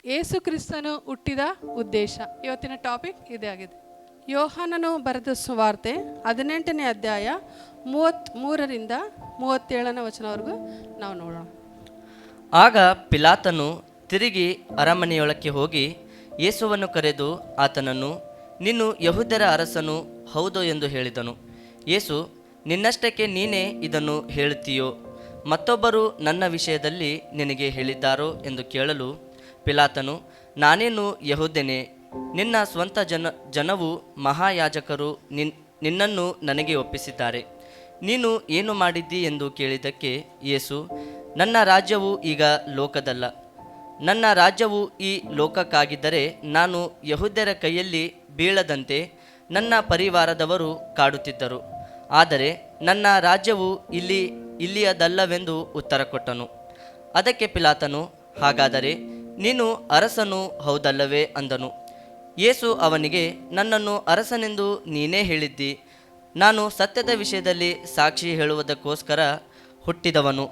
ಯೇಸು ಕ್ರಿಸ್ತನು ಹುಟ್ಟಿದ ಉದ್ದೇಶ. ಇವತ್ತಿನ ಟಾಪಿಕ್ ಇದೇ ಆಗಿದೆ. ಯೋಹಾನನು ಬರೆದ ಸುವಾರ್ತೆ 18ನೇ ಅಧ್ಯಾಯ 33ರಿಂದ 37ನೇ ವಚನವರೆಗೂ ನಾವು ನೋಡೋಣ. ಆಗ ಪಿಲಾತನು ತಿರುಗಿ ಅರಮನೆಯೊಳಕ್ಕೆ ಹೋಗಿ ಯೇಸುವನ್ನು ಕರೆದು ಆತನನ್ನು, ನೀನು ಯೆಹೂದ್ಯರ ಅರಸನು ಹೌದೋ ಎಂದು ಹೇಳಿದನು. ಯೇಸು, ನಿನ್ನಷ್ಟಕ್ಕೆ ನೀನೇ ಇದನ್ನು ಹೇಳುತ್ತೀಯೋ, ಮತ್ತೊಬ್ಬರು ನನ್ನ ವಿಷಯದಲ್ಲಿ ನಿನಗೆ ಹೇಳಿದ್ದಾರೋ ಎಂದು ಕೇಳಲು ಪಿಲಾತನು, ನಾನೇನು ಯೆಹೂದ್ಯನೇ? ನಿನ್ನ ಸ್ವಂತ ಜನವು ಮಹಾಯಾಜಕರು ನಿನ್ನನ್ನು ನನಗೆ ಒಪ್ಪಿಸಿದ್ದಾರೆ. ನೀನು ಏನು ಮಾಡಿದ್ದಿ ಎಂದು ಕೇಳಿದ್ದಕ್ಕೆ ಯೇಸು, ನನ್ನ ರಾಜ್ಯವು ಈಗ ಲೋಕದಲ್ಲ. ನನ್ನ ರಾಜ್ಯವು ಈ ಲೋಕಕ್ಕಾಗಿದ್ದರೆ ನಾನು ಯೆಹೂದ್ಯರ ಕೈಯಲ್ಲಿ ಬೀಳದಂತೆ ನನ್ನ ಪರಿವಾರದವರು ಕಾಡುತ್ತಿದ್ದರು. ಆದರೆ ನನ್ನ ರಾಜ್ಯವು ಇಲ್ಲಿಯದಲ್ಲವೆಂದು ಉತ್ತರ ಕೊಟ್ಟನು. ಅದಕ್ಕೆ ಪಿಲಾತನು, ಹಾಗಾದರೆ ನೀನು ಅರಸನು ಹೌದಲ್ಲವೇ ಅಂದನು. ಯೇಸು ಅವನಿಗೆ, ನನ್ನನ್ನು ಅರಸನೆಂದು ನೀನೇ ಹೇಳಿದ್ದಿ. ನಾನು ಸತ್ಯದ ವಿಷಯದಲ್ಲಿ ಸಾಕ್ಷಿ ಹೇಳುವುದಕ್ಕೋಸ್ಕರ ಹುಟ್ಟಿದವನು.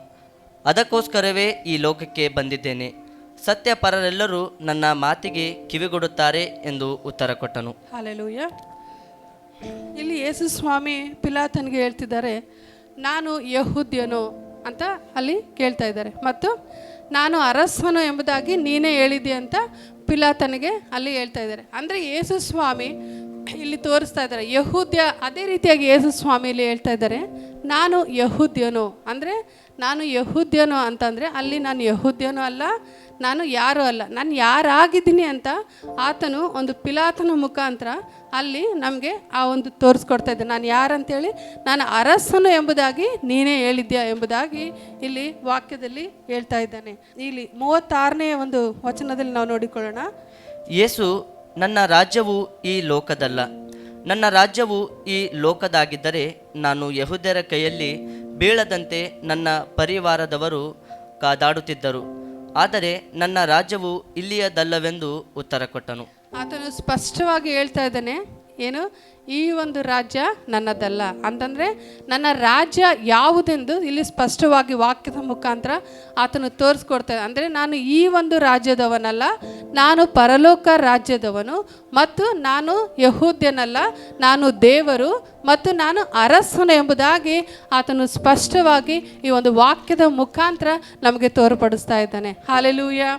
ಅದಕ್ಕೋಸ್ಕರವೇ ಈ ಲೋಕಕ್ಕೆ ಬಂದಿದ್ದೇನೆ. ಸತ್ಯಪರರೆಲ್ಲರೂ ನನ್ನ ಮಾತಿಗೆ ಕಿವಿಗೊಡುತ್ತಾರೆ ಎಂದು ಉತ್ತರ ಕೊಟ್ಟನು. ಹಲ್ಲೆಲೂಯಾ. ಇಲ್ಲಿ ಯೇಸು ಸ್ವಾಮಿ ಪಿಲಾತನಿಗೆ ಹೇಳ್ತಿದ್ದಾರೆ, ನಾನು ಯೆಹೂದ್ಯನು ಅಂತ ಅಲ್ಲಿ ಕೇಳ್ತಾ ಇದ್ದಾರೆ, ಮತ್ತು ನಾನು ಅರಸನು ಎಂಬುದಾಗಿ ನೀನೇ ಹೇಳಿದ್ದೆ ಅಂತ ಪಿಲಾತನಿಗೆ ಅಲ್ಲಿ ಹೇಳ್ತಾ ಇದ್ದಾರೆ. ಅಂದರೆ ಯೇಸು ಸ್ವಾಮಿ ಇಲ್ಲಿ ತೋರಿಸ್ತಾ ಇದ್ದಾರೆ ಯೆಹೂದ್ಯ. ಅದೇ ರೀತಿಯಾಗಿ ಯೇಸು ಸ್ವಾಮಿ ಇಲ್ಲಿ ಹೇಳ್ತಾ ಇದ್ದಾರೆ, ನಾನು ಯೆಹೂದ್ಯನು. ಅಂದರೆ ನಾನು ಯೆಹೂದ್ಯನು ಅಂತಂದರೆ ಅಲ್ಲಿ ನಾನು ಯೆಹೂದ್ಯನು ಅಲ್ಲ, ನಾನು ಯಾರೂ ಅಲ್ಲ, ನಾನು ಯಾರಾಗಿದ್ದೀನಿ ಅಂತ ಆತನು ಒಂದು ಪಿಲಾತನ ಮುಖಾಂತರ ಅಲ್ಲಿ ನಮಗೆ ಆ ಒಂದು ತೋರಿಸ್ಕೊಡ್ತಾ ಇದ್ದೆ. ನಾನು ಯಾರಂತೇಳಿ, ನಾನು ಅರಸನು ಎಂಬುದಾಗಿ ನೀನೇ ಹೇಳಿದ್ಯಾ ಎಂಬುದಾಗಿ ಇಲ್ಲಿ ವಾಕ್ಯದಲ್ಲಿ ಹೇಳ್ತಾ ಇದ್ದಾನೆ. ಇಲ್ಲಿ 36ನೇ ಒಂದು ವಚನದಲ್ಲಿ ನಾವು ನೋಡಿಕೊಳ್ಳೋಣ. ಯೇಸು, ನನ್ನ ರಾಜ್ಯವು ಈ ಲೋಕದಲ್ಲ. ನನ್ನ ರಾಜ್ಯವು ಈ ಲೋಕದಾಗಿದ್ದರೆ ನಾನು ಯೆಹೂದ್ಯರ ಕೈಯಲ್ಲಿ ಬೀಳದಂತೆ ನನ್ನ ಪರಿವಾರದವರು ಕಾದಾಡುತ್ತಿದ್ದರು. ಆದರೆ ನನ್ನ ರಾಜ್ಯವು ಇಲ್ಲಿಯದಲ್ಲವೆಂದು ಉತ್ತರ ಕೊಟ್ಟನು. ಆತನು ಸ್ಪಷ್ಟವಾಗಿ ಹೇಳ್ತಾ ಇದ್ದಾನೆ, ಏನು, ಈ ಒಂದು ರಾಜ್ಯ ನನ್ನದಲ್ಲ ಅಂತಂದರೆ ನನ್ನ ರಾಜ್ಯ ಯಾವುದೆಂದು ಇಲ್ಲಿ ಸ್ಪಷ್ಟವಾಗಿ ವಾಕ್ಯದ ಮುಖಾಂತರ ಆತನು ತೋರಿಸ್ಕೊಡ್ತಾನೆ. ಅಂದರೆ ನಾನು ಈ ಒಂದು ರಾಜ್ಯದವನಲ್ಲ, ನಾನು ಪರಲೋಕ ರಾಜ್ಯದವನು, ಮತ್ತು ನಾನು ಯೆಹೂದ್ಯನಲ್ಲ, ನಾನು ದೇವರು ಮತ್ತು ನಾನು ಅರಸನು ಎಂಬುದಾಗಿ ಆತನು ಸ್ಪಷ್ಟವಾಗಿ ಈ ಒಂದು ವಾಕ್ಯದ ಮುಖಾಂತರ ನಮಗೆ ತೋರ್ಪಡಿಸ್ತಾ ಇದ್ದಾನೆ. ಹಲ್ಲೆಲೂಯಾ.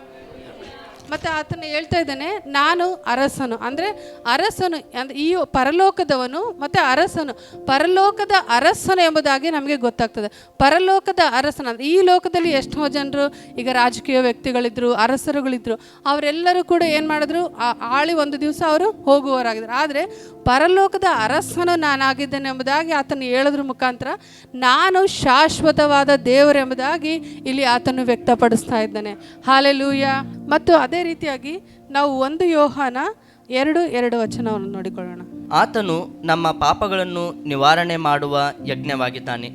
ಮತ್ತು ಆತನು ಹೇಳ್ತಾ ಇದ್ದಾನೆ, ನಾನು ಅರಸನು. ಅಂದರೆ ಅರಸನು ಅಂದರೆ ಈ ಪರಲೋಕದವನು ಮತ್ತು ಅರಸನು, ಪರಲೋಕದ ಅರಸನು ಎಂಬುದಾಗಿ ನಮಗೆ ಗೊತ್ತಾಗ್ತದೆ. ಪರಲೋಕದ ಅರಸನ ಅಂದರೆ ಈ ಲೋಕದಲ್ಲಿ ಎಷ್ಟೋ ಜನರು ಈಗ ರಾಜಕೀಯ ವ್ಯಕ್ತಿಗಳಿದ್ದರು, ಅರಸರುಗಳಿದ್ದರು, ಅವರೆಲ್ಲರೂ ಕೂಡ ಏನು ಮಾಡಿದ್ರು, ಆಳಿ ಒಂದು ದಿವಸ ಅವರು ಹೋಗುವವರಾಗಿದ್ದರು. ಆದರೆ ಪರಲೋಕದ ಅರಸನು ನಾನಾಗಿದ್ದೇನೆ ಎಂಬುದಾಗಿ ಆತನು ಹೇಳೋದ್ರ ಮುಖಾಂತರ ನಾನು ಶಾಶ್ವತವಾದ ದೇವರೆಂಬುದಾಗಿ ಇಲ್ಲಿ ಆತನು ವ್ಯಕ್ತಪಡಿಸ್ತಾ ಇದ್ದಾನೆ. ಹಲ್ಲೆಲೂಯಾ. ಮತ್ತು ಅದೇ ರೀತಿಯಾಗಿ ನಾವು 1 ಯೋಹಾನ 2:2 ವಚನವನ್ನು ನೋಡಿಕೊಳ್ಳೋಣ. ಆತನು ನಮ್ಮ ಪಾಪಗಳನ್ನು ನಿವಾರಣೆ ಮಾಡುವ ಯಜ್ಞವಾಗಿದ್ದಾನೆ.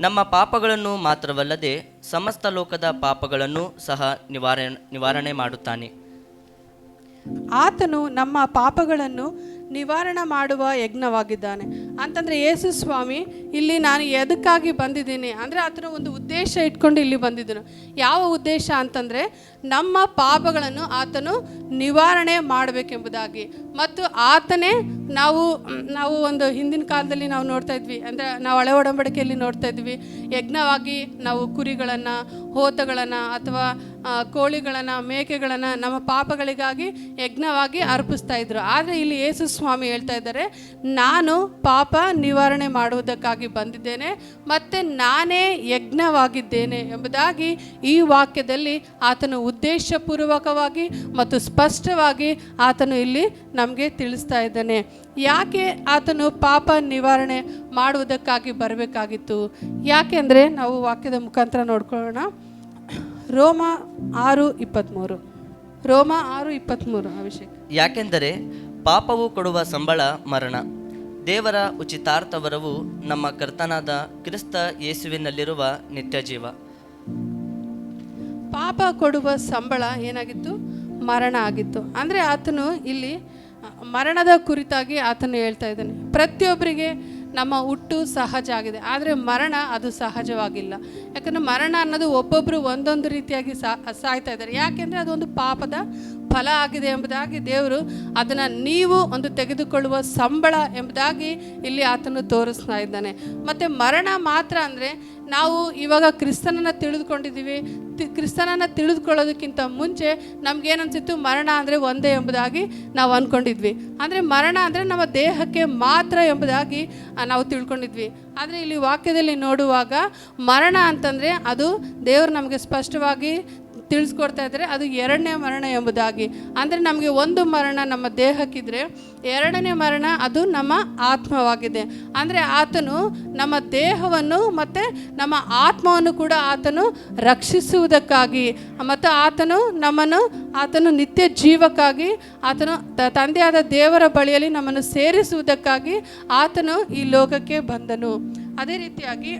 ನಮ್ಮ ಪಾಪಗಳನ್ನು ಮಾತ್ರವಲ್ಲದೆ ಸಮಸ್ತ ಲೋಕದ ಪಾಪಗಳನ್ನು ಸಹ ನಿವಾರಣೆ ಮಾಡುತ್ತಾನೆ. ಆತನು ನಮ್ಮ ಪಾಪಗಳನ್ನು ನಿವಾರಣೆ ಮಾಡುವ ಯಜ್ಞವಾಗಿದ್ದಾನೆ ಅಂತಂದರೆ ಯೇಸು ಸ್ವಾಮಿ ಇಲ್ಲಿ ನಾನು ಎದಕ್ಕಾಗಿ ಬಂದಿದ್ದೀನಿ ಅಂದರೆ ಆತನ ಒಂದು ಉದ್ದೇಶ ಇಟ್ಕೊಂಡು ಇಲ್ಲಿ ಬಂದಿದ್ದನು. ಯಾವ ಉದ್ದೇಶ ಅಂತಂದರೆ ನಮ್ಮ ಪಾಪಗಳನ್ನು ಆತನು ನಿವಾರಣೆ ಮಾಡಬೇಕೆಂಬುದಾಗಿ, ಮತ್ತು ಆತನೇ ನಾವು ಒಂದು ಹಿಂದಿನ ಕಾಲದಲ್ಲಿ ನಾವು ನೋಡ್ತಾ ಇದ್ವಿ, ಅಂದರೆ ನಾವು ಹಳೆ ಒಡಂಬಡಿಕೆಯಲ್ಲಿ ನೋಡ್ತಾ ಇದ್ವಿ, ಯಜ್ಞವಾಗಿ ನಾವು ಕುರಿಗಳನ್ನು, ಹೋತಗಳನ್ನು ಅಥವಾ ಕೋಳಿಗಳನ್ನು, ಮೇಕೆಗಳನ್ನು ನಮ್ಮ ಪಾಪಗಳಿಗಾಗಿ ಯಜ್ಞವಾಗಿ ಅರ್ಪಿಸ್ತಾ ಇದ್ರು. ಆದರೆ ಇಲ್ಲಿ ಯೇಸು ಸ್ವಾಮಿ ಹೇಳ್ತಾ ಇದ್ದಾರೆ, ನಾನು ಪಾಪ ನಿವಾರಣೆ ಮಾಡುವುದಕ್ಕಾಗಿ ಬಂದಿದ್ದೇನೆ ಮತ್ತು ನಾನೇ ಯಜ್ಞವಾಗಿದ್ದೇನೆ ಎಂಬುದಾಗಿ ಈ ವಾಕ್ಯದಲ್ಲಿ ಆತನು ಉದ್ದೇಶಪೂರ್ವಕವಾಗಿ ಮತ್ತು ಸ್ಪಷ್ಟವಾಗಿ ಆತನು ಇಲ್ಲಿ ನಮಗೆ ತಿಳಿಸ್ತಾ ಇದ್ದಾನೆ. ಯಾಕೆ ಆತನು ಪಾಪ ನಿವಾರಣೆ ಮಾಡುವುದಕ್ಕಾಗಿ ಬರಬೇಕಾಗಿತ್ತು? ಯಾಕೆಂದರೆ ನಾವು ವಾಕ್ಯದ ಮುಖಾಂತರ ನೋಡ್ಕೊಳ್ಳೋಣ. ರೋಮ 6:23. ರೋಮ 6:23 ಅಭಿಷೇಕ್. ಯಾಕೆಂದರೆ ಪಾಪವು ಕೊಡುವ ಸಂಬಳ ಮರಣ, ದೇವರ ಉಚಿತಾರ್ಥವರವು ನಮ್ಮ ಕರ್ತನಾದ ಕ್ರಿಸ್ತ ಯೇಸುವಿನಲ್ಲಿರುವ ನಿತ್ಯ ಜೀವ. ಪಾಪ ಕೊಡುವ ಸಂಬಳ ಏನಾಗಿತ್ತು? ಮರಣ ಆಗಿತ್ತು. ಅಂದರೆ ಆತನು ಇಲ್ಲಿ ಮರಣದ ಕುರಿತಾಗಿ ಆತನು ಹೇಳ್ತಾ ಇದ್ದಾನೆ. ಪ್ರತಿಯೊಬ್ಬರಿಗೆ ನಮ್ಮ ಹುಟ್ಟು ಸಹಜ ಆಗಿದೆ, ಆದರೆ ಮರಣ ಅದು ಸಹಜವಾಗಿಲ್ಲ. ಯಾಕಂದರೆ ಮರಣ ಅನ್ನೋದು ಒಬ್ಬೊಬ್ಬರು ಒಂದೊಂದು ರೀತಿಯಾಗಿ ಸಾಯ್ತಾ ಇದ್ದಾರೆ. ಯಾಕೆಂದರೆ ಅದೊಂದು ಪಾಪದ ಫಲ ಆಗಿದೆ ಎಂಬುದಾಗಿ ದೇವರು ಅದನ್ನು ನೀವು ಒಂದು ತೆಗೆದುಕೊಳ್ಳುವ ಸಂಬಳ ಎಂಬುದಾಗಿ ಇಲ್ಲಿ ಆತನು ತೋರಿಸ್ತಾ ಇದ್ದಾನೆ. ಮತ್ತು ಮರಣ ಮಾತ್ರ ಅಂದರೆ ನಾವು ಇವಾಗ ಕ್ರಿಸ್ತನನ್ನು ತಿಳಿದುಕೊಂಡಿದ್ದೀವಿ. ಕ್ರಿಸ್ತನನ್ನು ತಿಳಿದುಕೊಳ್ಳೋದಕ್ಕಿಂತ ಮುಂಚೆ ನಮಗೇನನ್ಸಿತ್ತು, ಮರಣ ಅಂದರೆ ಒಂದೇ ಎಂಬುದಾಗಿ ನಾವು ಅಂದ್ಕೊಂಡಿದ್ವಿ. ಅಂದರೆ ಮರಣ ಅಂದರೆ ನಮ್ಮ ದೇಹಕ್ಕೆ ಮಾತ್ರ ಎಂಬುದಾಗಿ ನಾವು ತಿಳ್ಕೊಂಡಿದ್ವಿ. ಆದರೆ ಇಲ್ಲಿ ವಾಕ್ಯದಲ್ಲಿ ನೋಡುವಾಗ ಮರಣ ಅಂತಂದರೆ ಅದು ದೇವರು ನಮಗೆ ಸ್ಪಷ್ಟವಾಗಿ ತಿಳಿಸ್ಕೊಡ್ತಾ ಇದ್ದಾರೆ, ಅದು ಎರಡನೇ ಮರಣ ಎಂಬುದಾಗಿ. ಅಂದರೆ ನಮಗೆ ಒಂದು ಮರಣ ನಮ್ಮ ದೇಹಕ್ಕಿದ್ರೆ, ಎರಡನೇ ಮರಣ ಅದು ನಮ್ಮ ಆತ್ಮವಾಗಿದೆ. ಅಂದರೆ ಆತನು ನಮ್ಮ ದೇಹವನ್ನು ಮತ್ತು ನಮ್ಮ ಆತ್ಮವನ್ನು ಕೂಡ ಆತನು ರಕ್ಷಿಸುವುದಕ್ಕಾಗಿ ಮತ್ತು ಆತನು ನಿತ್ಯ ಜೀವಕ್ಕಾಗಿ ಆತನು ತಂದೆಯಾದ ದೇವರ ಬಳಿಯಲ್ಲಿ ನಮ್ಮನ್ನು ಸೇರಿಸುವುದಕ್ಕಾಗಿ ಆತನು ಈ ಲೋಕಕ್ಕೆ ಬಂದನು. ಅದೇ ರೀತಿಯಾಗಿ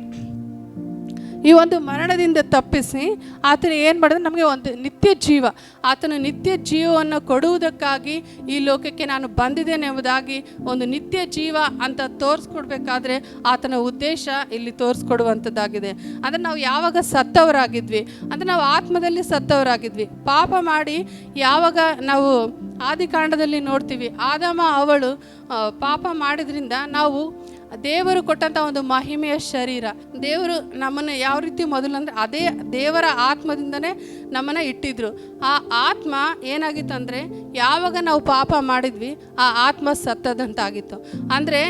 ಈ ಒಂದು ಮರಣದಿಂದ ತಪ್ಪಿಸಿ ಆತನು ಏನು ಮಾಡಿದ್ರೆ ನಮಗೆ ಒಂದು ನಿತ್ಯ ಜೀವ, ಆತನು ನಿತ್ಯ ಜೀವವನ್ನು ಕೊಡುವುದಕ್ಕಾಗಿ ಈ ಲೋಕಕ್ಕೆ ನಾನು ಬಂದಿದ್ದೇನೆ ಎಂಬುದಾಗಿ ಒಂದು ನಿತ್ಯ ಜೀವ ಅಂತ ತೋರಿಸ್ಕೊಡ್ಬೇಕಾದ್ರೆ ಆತನ ಉದ್ದೇಶ ಇಲ್ಲಿ ತೋರಿಸ್ಕೊಡುವಂಥದ್ದಾಗಿದೆ. ಅಂದರೆ ನಾವು ಯಾವಾಗ ಸತ್ತವರಾಗಿದ್ವಿ ಅಂದರೆ ನಾವು ಆತ್ಮದಲ್ಲಿ ಸತ್ತವರಾಗಿದ್ವಿ. ಪಾಪ ಮಾಡಿ ಯಾವಾಗ ನಾವು ಆದಿಕಾಂಡದಲ್ಲಿ ನೋಡ್ತೀವಿ, ಆದಾಮ ಅವಳು ಪಾಪ ಮಾಡಿದ್ರಿಂದ ನಾವು ದೇವರು ಕೊಟ್ಟಂಥ ಒಂದು ಮಹಿಮೆಯ ಶರೀರ, ದೇವರು ನಮ್ಮನ್ನು ಯಾವ ರೀತಿ ಮೊದಲು ಅಂದರೆ ಅದೇ ದೇವರ ಆತ್ಮದಿಂದನೇ ನಮ್ಮನ್ನು ಇಟ್ಟಿದ್ರು. ಆ ಆತ್ಮ ಏನಾಗಿತ್ತು ಯಾವಾಗ ನಾವು ಪಾಪ ಮಾಡಿದ್ವಿ ಆ ಆತ್ಮ ಸತ್ತದಂತಾಗಿತ್ತು. ಅಂದರೆ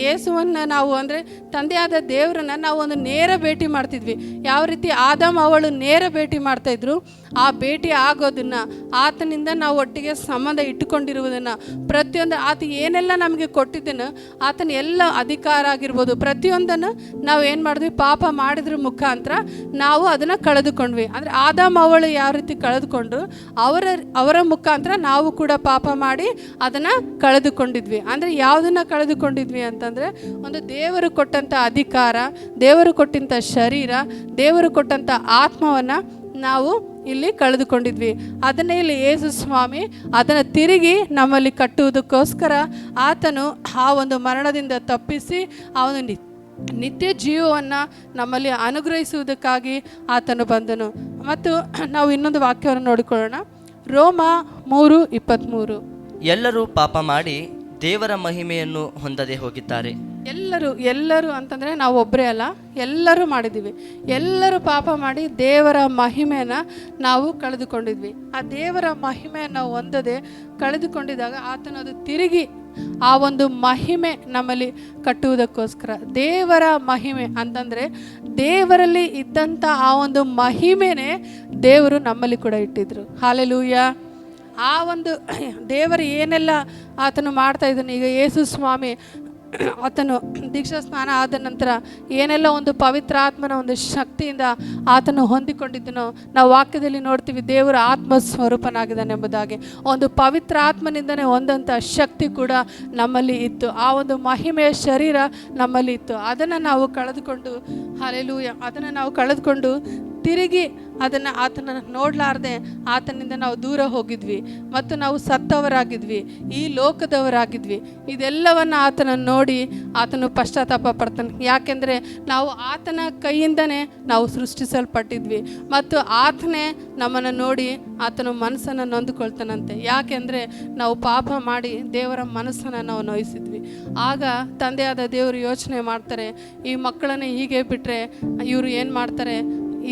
ಯೇಸುವನ್ನು ನಾವು ಅಂದರೆ ತಂದೆಯಾದ ದೇವರನ್ನು ನಾವು ಒಂದು ನೇರ ಭೇಟಿ ಮಾಡ್ತಿದ್ವಿ. ಯಾವ ರೀತಿ ಆದಾಮ ಅವಳು ನೇರ ಭೇಟಿ ಮಾಡ್ತಾಯಿದ್ರು, ಆ ಭೇಟಿ ಆಗೋದನ್ನು, ಆತನಿಂದ ನಾವು ಒಟ್ಟಿಗೆ ಸಂಬಂಧ ಇಟ್ಟುಕೊಂಡಿರುವುದನ್ನು, ಪ್ರತಿಯೊಂದು ಆತ ಏನೆಲ್ಲ ನಮಗೆ ಕೊಟ್ಟಿದ್ದನ್ನು, ಆತನ ಎಲ್ಲ ಅಧಿಕಾರ ಆಗಿರ್ಬೋದು, ಪ್ರತಿಯೊಂದನ್ನು ನಾವು ಏನು ಮಾಡಿದ್ವಿ, ಪಾಪ ಮಾಡಿದ್ರ ಮುಖಾಂತರ ನಾವು ಅದನ್ನು ಕಳೆದುಕೊಂಡ್ವಿ. ಅಂದರೆ ಆದಾಮ ಅವಳು ಯಾವ ರೀತಿ ಕಳೆದುಕೊಂಡು ಅವರ ಮುಖಾಂತರ ನಾವು ಕೂಡ ಪಾಪ ಮಾಡಿ ಅದನ್ನು ಕಳೆದುಕೊಂಡಿದ್ವಿ. ಅಂದರೆ ಯಾವುದನ್ನು ಕಳೆದುಕೊಂಡಿದ್ವಿ ಅಂತಂದರೆ ಒಂದು ದೇವರು ಕೊಟ್ಟಂಥ ಅಧಿಕಾರ, ದೇವರು ಕೊಟ್ಟಂಥ ಶರೀರ, ದೇವರು ಕೊಟ್ಟಂಥ ಆತ್ಮವನ್ನು ನಾವು ಇಲ್ಲಿ ಕಳೆದುಕೊಂಡಿದ್ವಿ. ಅದನ್ನೇ ಇಲ್ಲಿ ಯೇಸು ಸ್ವಾಮಿ ಅದನ್ನು ತಿರುಗಿ ನಮ್ಮಲ್ಲಿ ಕಟ್ಟುವುದಕ್ಕೋಸ್ಕರ ಆತನು ಆ ಒಂದು ಮರಣದಿಂದ ತಪ್ಪಿಸಿ ಆ ಒಂದು ನಿತ್ಯ ಜೀವವನ್ನು ನಮ್ಮಲ್ಲಿ ಅನುಗ್ರಹಿಸುವುದಕ್ಕಾಗಿ ಆತನು ಬಂದನು. ಮತ್ತು ನಾವು ಇನ್ನೊಂದು ವಾಕ್ಯವನ್ನು ನೋಡಿಕೊಳ್ಳೋಣ. ರೋಮ 3:23. ಎಲ್ಲರೂ ಪಾಪ ಮಾಡಿ ದೇವರ ಮಹಿಮೆಯನ್ನು ಹೊಂದದೆ ಹೋಗಿದ್ದಾರೆ. ಎಲ್ಲರೂ ಅಂತಂದರೆ ನಾವು ಒಬ್ಬರೇ ಅಲ್ಲ, ಎಲ್ಲರೂ ಮಾಡಿದ್ದೀವಿ. ಎಲ್ಲರೂ ಪಾಪ ಮಾಡಿ ದೇವರ ಮಹಿಮೆಯನ್ನು ನಾವು ಕಳೆದುಕೊಂಡಿದ್ವಿ. ಆ ದೇವರ ಮಹಿಮೆಯನ್ನು ಹೊಂದದೆ ಕಳೆದುಕೊಂಡಿದ್ದಾಗ ಆತನು ಅದು ತಿರುಗಿ ಆ ಒಂದು ಮಹಿಮೆ ನಮ್ಮಲ್ಲಿ ಕಟ್ಟುವುದಕ್ಕೋಸ್ಕರ, ದೇವರ ಮಹಿಮೆ ಅಂತಂದರೆ ದೇವರಲ್ಲಿ ಇದ್ದಂಥ ಆ ಒಂದು ಮಹಿಮೆನೇ ದೇವರು ನಮ್ಮಲ್ಲಿ ಕೂಡ ಇಟ್ಟಿದ್ರು. ಹಲ್ಲೆಲೂಯಾ. ಆ ಒಂದು ದೇವರು ಏನೆಲ್ಲ ಆತನು ಮಾಡ್ತಾ ಇದ್ದಾನೆ. ಈಗ ಯೇಸು ಸ್ವಾಮಿ ಆತನು ದೀಕ್ಷಾ ಸ್ನಾನ ಆದ ನಂತರ ಏನೆಲ್ಲ ಒಂದು ಪವಿತ್ರ ಆತ್ಮನ ಒಂದು ಶಕ್ತಿಯಿಂದ ಆತನು ಹೊಂದಿಕೊಂಡಿದ್ದನೋ ನಾವು ವಾಕ್ಯದಲ್ಲಿ ನೋಡ್ತೀವಿ. ದೇವರ ಆತ್ಮ ಸ್ವರೂಪನಾಗಿದ್ದಾನೆ ಎಂಬುದಾಗಿ ಒಂದು ಪವಿತ್ರ ಆತ್ಮನಿಂದನೇ ಹೊಂದಂಥ ಶಕ್ತಿ ಕೂಡ ನಮ್ಮಲ್ಲಿ ಇತ್ತು. ಆ ಒಂದು ಮಹಿಮೆಯ ಶರೀರ ನಮ್ಮಲ್ಲಿ ಇತ್ತು. ಅದನ್ನು ನಾವು ಕಳೆದುಕೊಂಡು, ಹಲ್ಲೆಲೂಯಾ, ಅದನ್ನು ನಾವು ಕಳೆದುಕೊಂಡು ತಿರುಗಿ ಆತನನ್ನು ನೋಡಲಾರ್ದೆ ಆತನಿಂದ ನಾವು ದೂರ ಹೋಗಿದ್ವಿ ಮತ್ತು ನಾವು ಸತ್ತವರಾಗಿದ್ವಿ, ಈ ಲೋಕದವರಾಗಿದ್ವಿ. ಇದೆಲ್ಲವನ್ನು ಆತನನ್ನು ನೋಡಿ ಆತನು ಪಶ್ಚಾತ್ತಾಪ ಪಡ್ತಾನೆ. ಯಾಕೆಂದರೆ ನಾವು ಆತನ ಕೈಯಿಂದನೇ ನಾವು ಸೃಷ್ಟಿಸಲ್ಪಟ್ಟಿದ್ವಿ ಮತ್ತು ಆತನೇ ನಮ್ಮನ್ನು ನೋಡಿ ಆತನ ಮನಸ್ಸನ್ನು ನೊಂದುಕೊಳ್ತಾನಂತೆ. ಯಾಕೆಂದರೆ ನಾವು ಪಾಪ ಮಾಡಿ ದೇವರ ಮನಸ್ಸನ್ನು ನಾವು ನೋಯಿಸಿದ್ವಿ. ಆಗ ತಂದೆಯಾದ ದೇವರು ಯೋಚನೆ ಮಾಡ್ತಾರೆ, ಈ ಮಕ್ಕಳನ್ನು ಹೀಗೆ ಬಿಟ್ಟರೆ ಇವರು ಏನು ಮಾಡ್ತಾರೆ,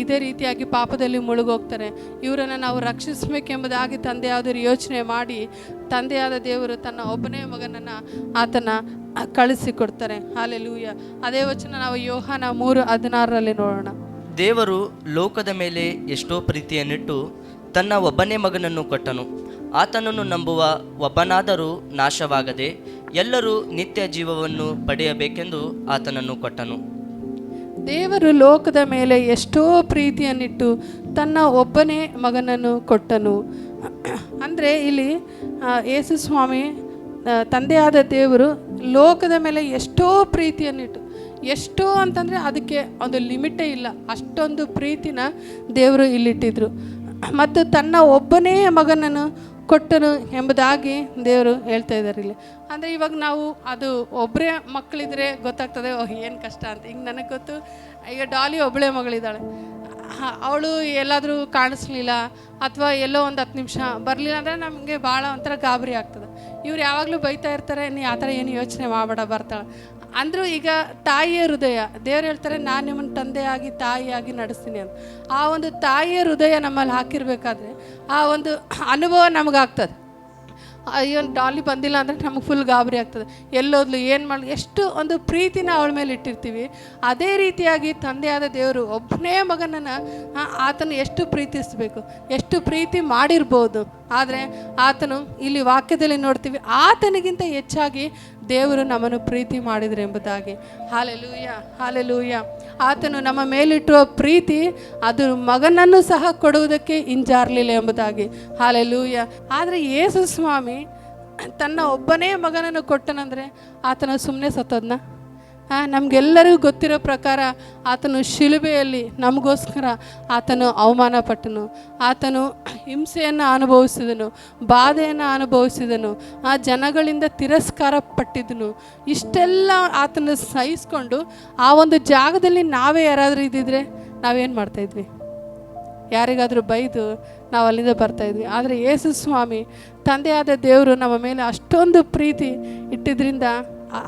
ಇದೇ ರೀತಿಯಾಗಿ ಪಾಪದಲ್ಲಿ ಮುಳುಗೋಗ್ತಾರೆ, ಇವರನ್ನು ನಾವು ರಕ್ಷಿಸಬೇಕೆಂಬುದಾಗಿ ತಂದೆಯಾದರೂ ಯೋಚನೆ ಮಾಡಿ ತಂದೆಯಾದ ದೇವರು ತನ್ನ ಒಬ್ಬನೇ ಮಗನನ್ನು ಆತನ ಕಳಿಸಿಕೊಡ್ತಾರೆ. ಹಲ್ಲೆಲೂಯಾ. ಅದೇ ವಚನ ನಾವು ಯೋಹಾನ 3:16 ನೋಡೋಣ. ದೇವರು ಲೋಕದ ಮೇಲೆ ಎಷ್ಟೋ ಪ್ರೀತಿಯನ್ನಿಟ್ಟು ತನ್ನ ಒಬ್ಬನೇ ಮಗನನ್ನು ಕೊಟ್ಟನು. ಆತನನ್ನು ನಂಬುವ ಒಬ್ಬನಾದರೂ ನಾಶವಾಗದೆ ಎಲ್ಲರೂ ನಿತ್ಯ ಜೀವವನ್ನು ಪಡೆಯಬೇಕೆಂದು ಆತನನ್ನು ಕೊಟ್ಟನು. ದೇವರು ಲೋಕದ ಮೇಲೆ ಎಷ್ಟೋ ಪ್ರೀತಿಯನ್ನಿಟ್ಟು ತನ್ನ ಒಬ್ಬನೇ ಮಗನನ್ನು ಕೊಟ್ಟನು. ಅಂದರೆ ಇಲ್ಲಿ ಯೇಸು ಸ್ವಾಮಿ ತಂದೆಯಾದ ದೇವರು ಲೋಕದ ಮೇಲೆ ಎಷ್ಟೋ ಪ್ರೀತಿಯನ್ನಿಟ್ಟು, ಎಷ್ಟೋ ಅಂತಂದರೆ ಅದಕ್ಕೆ ಒಂದು ಲಿಮಿಟೇ ಇಲ್ಲ, ಅಷ್ಟೊಂದು ಪ್ರೀತಿನ ದೇವರು ಇಲ್ಲಿಟ್ಟಿದ್ರು. ಮತ್ತು ತನ್ನ ಒಬ್ಬನೇ ಮಗನನ್ನು ಕೊಟ್ಟನು ಎಂಬುದಾಗಿ ದೇವರು ಹೇಳ್ತಾ ಇದ್ದಾರೆ ಇಲ್ಲಿ. ಅಂದರೆ ಇವಾಗ ನಾವು ಅದು ಒಬ್ಬರೇ ಮಕ್ಕಳಿದ್ರೆ ಗೊತ್ತಾಗ್ತದೆ, ಓಹ್ ಏನು ಕಷ್ಟ ಅಂತ. ಈಗ ನನಗೆ ಗೊತ್ತು, ಈಗ ಡಾಲಿ ಒಬ್ಬಳೇ ಮಗಳಿದ್ದಾಳೆ, ಅವಳು ಎಲ್ಲಾದರೂ ಕಾಣಿಸ್ಲಿಲ್ಲ ಅಥವಾ ಎಲ್ಲೋ ಒಂದು 10 ನಿಮಿಷ ಬರಲಿಲ್ಲ ಅಂದರೆ ನಮಗೆ ಭಾಳ ಒಂಥರ ಗಾಬರಿ ಆಗ್ತದೆ. ಇವ್ರು ಯಾವಾಗಲೂ ಬೈತಾ ಇರ್ತಾರೆ, ನೀ ಆ ಥರ ಏನು ಯೋಚನೆ ಮಾಡಬೇಡ, ಬರ್ತಾಳೆ ಅಂದರೂ. ಈಗ ತಾಯಿಯ ಹೃದಯ, ದೇವ್ರು ಹೇಳ್ತಾರೆ, ನಾನು ನಿಮ್ಮನ್ನು ತಂದೆಯಾಗಿ ತಾಯಿಯಾಗಿ ನಡೆಸ್ತೀನಿ ಅಂತ. ಆ ಒಂದು ತಾಯಿಯ ಹೃದಯ ನಮ್ಮಲ್ಲಿ ಹಾಕಿರ್ಬೇಕಾದ್ರೆ ಆ ಒಂದು ಅನುಭವ ನಮಗಾಗ್ತದೆ. ಅಯ್ಯೋ ಡಾಲಿ ಬಂದಿಲ್ಲ ಅಂದರೆ ನಮಗೆ ಫುಲ್ ಗಾಬರಿ ಆಗ್ತದೆ, ಎಲ್ಲೋದ್ಲು, ಏನು ಮಾಡಲಿ, ಎಷ್ಟು ಒಂದು ಪ್ರೀತಿನ ಅವಳ ಮೇಲೆ ಇಟ್ಟಿರ್ತೀವಿ. ಅದೇ ರೀತಿಯಾಗಿ ತಂದೆಯಾದ ದೇವರು ಒಬ್ಬನೇ ಮಗನನ್ನು ಆತನು ಎಷ್ಟು ಪ್ರೀತಿಸಬೇಕು, ಎಷ್ಟು ಪ್ರೀತಿ ಮಾಡಿರ್ಬೋದು. ಆದರೆ ಆತನು ಇಲ್ಲಿ ವಾಕ್ಯದಲ್ಲಿ ನೋಡ್ತೀವಿ, ಆತನಿಗಿಂತ ಹೆಚ್ಚಾಗಿ ದೇವರು ನಮ್ಮನ್ನು ಪ್ರೀತಿ ಮಾಡಿದ್ರು ಎಂಬುದಾಗಿ. Hallelujah, hallelujah. ಆತನು ನಮ್ಮ ಮೇಲಿಟ್ಟುವ ಪ್ರೀತಿ ಅದು ಮಗನನ್ನು ಸಹ ಕೊಡುವುದಕ್ಕೆ ಹಿಂಜಾರಲಿಲ್ಲ ಎಂಬುದಾಗಿ. ಹಾಲೆಲೂಯ. ಆದರೆ ಯೇಸು ಸ್ವಾಮಿ ತನ್ನ ಒಬ್ಬನೇ ಮಗನನ್ನು ಕೊಟ್ಟನಂದರೆ ಆತನ ಸುಮ್ಮನೆ ಸತ್ತೋದ್ನ? ನಮಗೆಲ್ಲರಿಗೂ ಗೊತ್ತಿರೋ ಪ್ರಕಾರ ಆತನು ಶಿಲುಬೆಯಲ್ಲಿ ನಮಗೋಸ್ಕರ ಆತನು ಅವಮಾನ ಪಟ್ಟನು, ಆತನು ಹಿಂಸೆಯನ್ನು ಅನುಭವಿಸಿದನು, ಬಾಧೆಯನ್ನು ಅನುಭವಿಸಿದನು, ಆ ಜನಗಳಿಂದ ತಿರಸ್ಕಾರ ಪಟ್ಟಿದ್ದನು. ಇಷ್ಟೆಲ್ಲ ಆತನ ಸಹಿಸ್ಕೊಂಡು ಆ ಒಂದು ಜಾಗದಲ್ಲಿ ನಾವೇ ಯಾರಾದರೂ ಇದ್ದಿದ್ರೆ ನಾವೇನು ಮಾಡ್ತಾಯಿದ್ವಿ? ಯಾರಿಗಾದರೂ ಬೈದು ನಾವು ಅಲ್ಲಿಂದ ಬರ್ತಾಯಿದ್ವಿ. ಆದರೆ ಯೇಸು ಸ್ವಾಮಿ ತಂದೆಯಾದ ದೇವರು ನಮ್ಮ ಮೇಲೆ ಅಷ್ಟೊಂದು ಪ್ರೀತಿ ಇಟ್ಟಿದ್ದರಿಂದ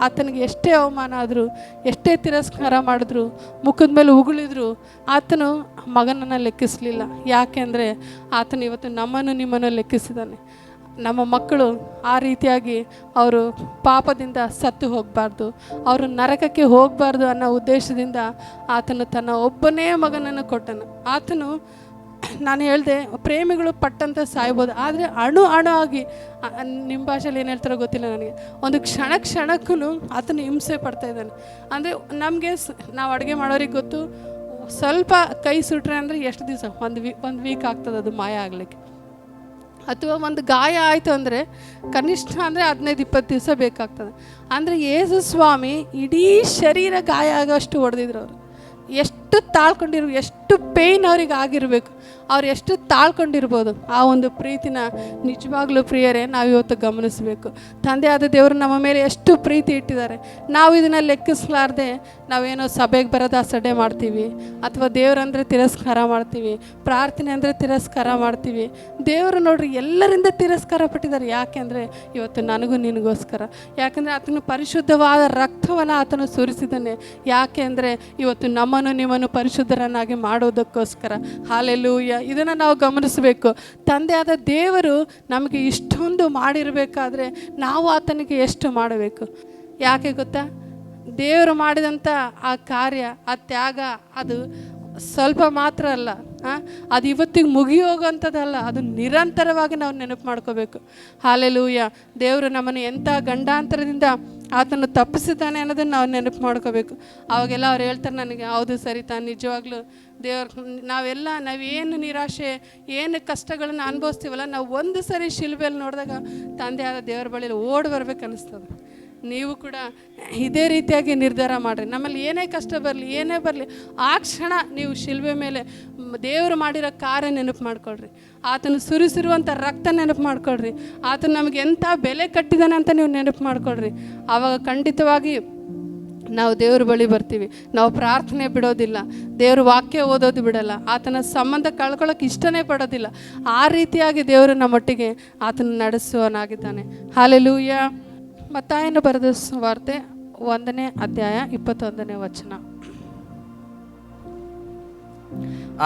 ಆತನಿಗೆ ಎಷ್ಟೇ ಅವಮಾನ ಆದರೂ, ಎಷ್ಟೇ ತಿರಸ್ಕಾರ ಮಾಡಿದ್ರು, ಮುಖದ ಮೇಲೆ ಉಗುಳಿದ್ರು, ಆತನು ಮಗನನ್ನು ಲೆಕ್ಕಿಸಲಿಲ್ಲ. ಯಾಕೆಂದರೆ ಆತನು ಇವತ್ತು ನಮ್ಮನ್ನು ನಿಮ್ಮನ್ನು ಲೆಕ್ಕಿಸಿದ್ದಾನೆ. ನಮ್ಮ ಮಕ್ಕಳು ಆ ರೀತಿಯಾಗಿ ಅವರು ಪಾಪದಿಂದ ಸತ್ತು ಹೋಗಬಾರ್ದು, ಅವರು ನರಕಕ್ಕೆ ಹೋಗಬಾರ್ದು ಅನ್ನೋ ಉದ್ದೇಶದಿಂದ ಆತನು ತನ್ನ ಒಬ್ಬನೇ ಮಗನನ್ನು ಕೊಟ್ಟನು. ಆತನು, ನಾನು ಹೇಳಿದೆ, ಪ್ರೇಮಿಗಳು ಪಟ್ಟಂತ ಸಾಯ್ಬೋದು, ಆದರೆ ಅಣು ಆಗಿ, ನಿಮ್ಮ ಭಾಷೆಯಲ್ಲಿ ಏನು ಹೇಳ್ತಾರೋ ಗೊತ್ತಿಲ್ಲ ನನಗೆ, ಒಂದು ಕ್ಷಣಕ್ಕೂ ಆತನು ಹಿಂಸೆ ಪಡ್ತಾ ಇದ್ದಾನೆ. ಅಂದರೆ ನಮಗೆ ನಾವು ಅಡುಗೆ ಮಾಡೋರಿಗೆ ಗೊತ್ತು, ಸ್ವಲ್ಪ ಕೈ ಸುಟ್ರೆ ಅಂದರೆ ಎಷ್ಟು ದಿವಸ, ಒಂದು ವೀಕ್ ಆಗ್ತದೆ ಅದು ಮಾಯ ಆಗಲಿಕ್ಕೆ. ಅಥವಾ ಒಂದು ಗಾಯ ಆಯಿತು ಅಂದರೆ ಕನಿಷ್ಠ ಅಂದರೆ 15-20 ದಿವಸ ಬೇಕಾಗ್ತದೆ. ಅಂದರೆ ಯೇಸು ಸ್ವಾಮಿ ಇಡೀ ಶರೀರ ಗಾಯ ಆಗೋಷ್ಟು ಹೊಡೆದಿದ್ರು ಅವರು. ಎಷ್ಟು ತಾಳ್ಕೊಂಡಿರ್ಬೇಕು, ಎಷ್ಟು ಪೇಯ್ನ್ ಅವ್ರಿಗೆ ಆಗಿರಬೇಕು, ಅವ್ರು ಎಷ್ಟು ತಾಳ್ಕೊಂಡಿರ್ಬೋದು. ಆ ಒಂದು ಪ್ರೀತಿನ ನಿಜವಾಗ್ಲೂ ಪ್ರಿಯರೇ ನಾವಿವತ್ತು ಗಮನಿಸಬೇಕು. ತಂದೆಯಾದ ದೇವರು ನಮ್ಮ ಮೇಲೆ ಎಷ್ಟು ಪ್ರೀತಿ ಇಟ್ಟಿದ್ದಾರೆ. ನಾವು ಇದನ್ನು ಲೆಕ್ಕಿಸಲಾರ್ದೆ ನಾವೇನೋ ಸಭೆಗೆ ಬರೋದು ಅಸಡ್ಡೆ ಮಾಡ್ತೀವಿ, ಅಥವಾ ದೇವರಂದರೆ ತಿರಸ್ಕಾರ ಮಾಡ್ತೀವಿ, ಪ್ರಾರ್ಥನೆ ಅಂದರೆ ತಿರಸ್ಕಾರ ಮಾಡ್ತೀವಿ. ದೇವರು ನೋಡ್ರಿ ಎಲ್ಲರಿಂದ ತಿರಸ್ಕಾರ ಪಟ್ಟಿದ್ದಾರೆ. ಯಾಕೆಂದರೆ ಇವತ್ತು ನನಗೂ ನಿನಗೋಸ್ಕರ, ಯಾಕೆಂದರೆ ಆತನು ಪರಿಶುದ್ಧವಾದ ರಕ್ತವನ್ನು ಆತನು ಸುರಿಸಿದ್ದಾನೆ. ಯಾಕೆ ಅಂದರೆ ಇವತ್ತು ನಮ್ಮನ್ನು ನಿಮ್ಮನ್ನು ಪರಿಶುದ್ಧರನ್ನಾಗಿ ಮಾಡೋದಕ್ಕೋಸ್ಕರ. ಹಾಲೆಲೂಯ. ಇದನ್ನು ನಾವು ಗಮನಿಸಬೇಕು. ತಂದೆಯಾದ ದೇವರು ನಮಗೆ ಇಷ್ಟೊಂದು ಮಾಡಿರಬೇಕಾದ್ರೆ ನಾವು ಆತನಿಗೆ ಎಷ್ಟು ಮಾಡಬೇಕು? ಯಾಕೆ ಗೊತ್ತಾ? ದೇವರು ಮಾಡಿದಂಥ ಆ ಕಾರ್ಯ, ಆ ತ್ಯಾಗ, ಅದು ಸ್ವಲ್ಪ ಮಾತ್ರ ಅಲ್ಲ, ಅದು ಇವತ್ತಿಗೆ ಮುಗಿಯೋಗಂಥದ್ದಲ್ಲ, ಅದು ನಿರಂತರವಾಗಿ ನಾವು ನೆನಪು ಮಾಡ್ಕೋಬೇಕು. ಹಾಲೆಲೂಯ. ದೇವರು ನಮ್ಮನ್ನು ಎಂಥ ಗಂಡಾಂತರದಿಂದ ಆತನು ತಪ್ಪಿಸಿದ್ದಾನೆ ಅನ್ನೋದನ್ನು ನಾವು ನೆನಪು ಮಾಡ್ಕೋಬೇಕು. ಅವಾಗೆಲ್ಲ ಅವ್ರು ಹೇಳ್ತಾರೆ ನನಗೆ, ಹೌದು ಸರಿ ತಾನು, ನಿಜವಾಗ್ಲೂ ನಾವೇನು ನಿರಾಶೆ, ಏನು ಕಷ್ಟಗಳನ್ನು ಅನುಭವಿಸ್ತೀವಲ್ಲ, ನಾವು ಒಂದು ಸರಿ ಶಿಲ್ಬೆಯಲ್ಲಿ ನೋಡಿದಾಗ ತಂದೆಯಾದ ದೇವರ ಬಳಿಯಲ್ಲಿ ಓಡಿ ಬರ್ಬೇಕು ಅನ್ನಿಸ್ತದೆ. ನೀವು ಕೂಡ ಇದೇ ರೀತಿಯಾಗಿ ನಿರ್ಧಾರ ಮಾಡಿರಿ. ನಮ್ಮಲ್ಲಿ ಏನೇ ಕಷ್ಟ ಬರಲಿ, ಏನೇ ಬರಲಿ, ಆ ಕ್ಷಣ ನೀವು ಶಿಲ್ಬೆ ಮೇಲೆ ದೇವರು ಮಾಡಿರೋ ಕಾರ್ಯ ನೆನಪು ಮಾಡ್ಕೊಳ್ರಿ. ಆತನು ಸುರಿಸಿರುವಂಥ ರಕ್ತ ನೆನಪು ಮಾಡ್ಕೊಳ್ರಿ. ಆತನು ನಮಗೆ ಎಂಥ ಬೆಲೆ ಕಟ್ಟಿದ್ದಾನೆ ಅಂತ ನೀವು ನೆನಪು ಮಾಡ್ಕೊಳ್ರಿ. ಆವಾಗ ಖಂಡಿತವಾಗಿ ನಾವು ದೇವ್ರ ಬಳಿ ಬರ್ತೀವಿ. ನಾವು ಪ್ರಾರ್ಥನೆ ಬಿಡೋದಿಲ್ಲ, ದೇವ್ರ ವಾಕ್ಯ ಓದೋದು ಬಿಡಲ್ಲ, ಆತನ ಸಂಬಂಧ ಕಳ್ಕೊಳ್ಳೋಕೆ ಇಷ್ಟನೇ ಪಡೋದಿಲ್ಲ. ಆ ರೀತಿಯಾಗಿ ದೇವರು ನಮ್ಮೊಟ್ಟಿಗೆ ಆತನ ನಡೆಸುವನಾಗಿದ್ದಾನೆ. ಹಾಲೆಲೂಯ. ಮತ್ತಾಯನು ಬರೆದ ಸುವಾರ್ತೆ 1ನೇ ಅಧ್ಯಾಯ 21ನೇ ವಚನ.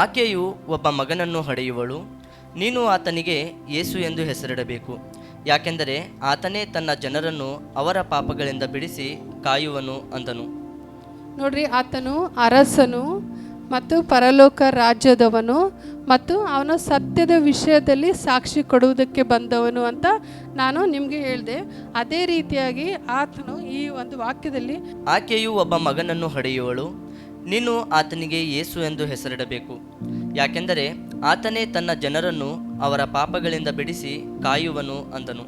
ಆಕೆಯು ಒಬ್ಬ ಮಗನನ್ನು ಹಡೆಯುವಳು, ನೀನು ಆತನಿಗೆ ಯೇಸು ಎಂದು ಹೆಸರಿಡಬೇಕು, ಯಾಕೆಂದರೆ ಆತನೇ ತನ್ನ ಜನರನ್ನು ಅವರ ಪಾಪಗಳಿಂದ ಬಿಡಿಸಿ ಕಾಯುವನು ಅಂದನು. ನೋಡ್ರಿ, ಆತನು ಅರಸನು ಮತ್ತು ಪರಲೋಕ ರಾಜ್ಯದವನು ಮತ್ತು ಅವನು ಸತ್ಯದ ವಿಷಯದಲ್ಲಿ ಸಾಕ್ಷಿ ಕೊಡುವುದಕ್ಕೆ ಬಂದವನು ಅಂತ ನಾನು ನಿಮಗೆ ಹೇಳಿದೆ. ಅದೇ ರೀತಿಯಾಗಿ ಆತನು ಈ ಒಂದು ವಾಕ್ಯದಲ್ಲಿ, ಆಕೆಯು ಒಬ್ಬ ಮಗನನ್ನು ಹಡೆಯುವಳು, ನೀನು ಆತನಿಗೆ ಯೇಸು ಎಂದು ಹೆಸರಿಡಬೇಕು, ಯಾಕೆಂದರೆ ಆತನೇ ತನ್ನ ಜನರನ್ನು ಅವರ ಪಾಪಗಳಿಂದ ಬಿಡಿಸಿ ಕಾಯುವನು ಅಂದನು.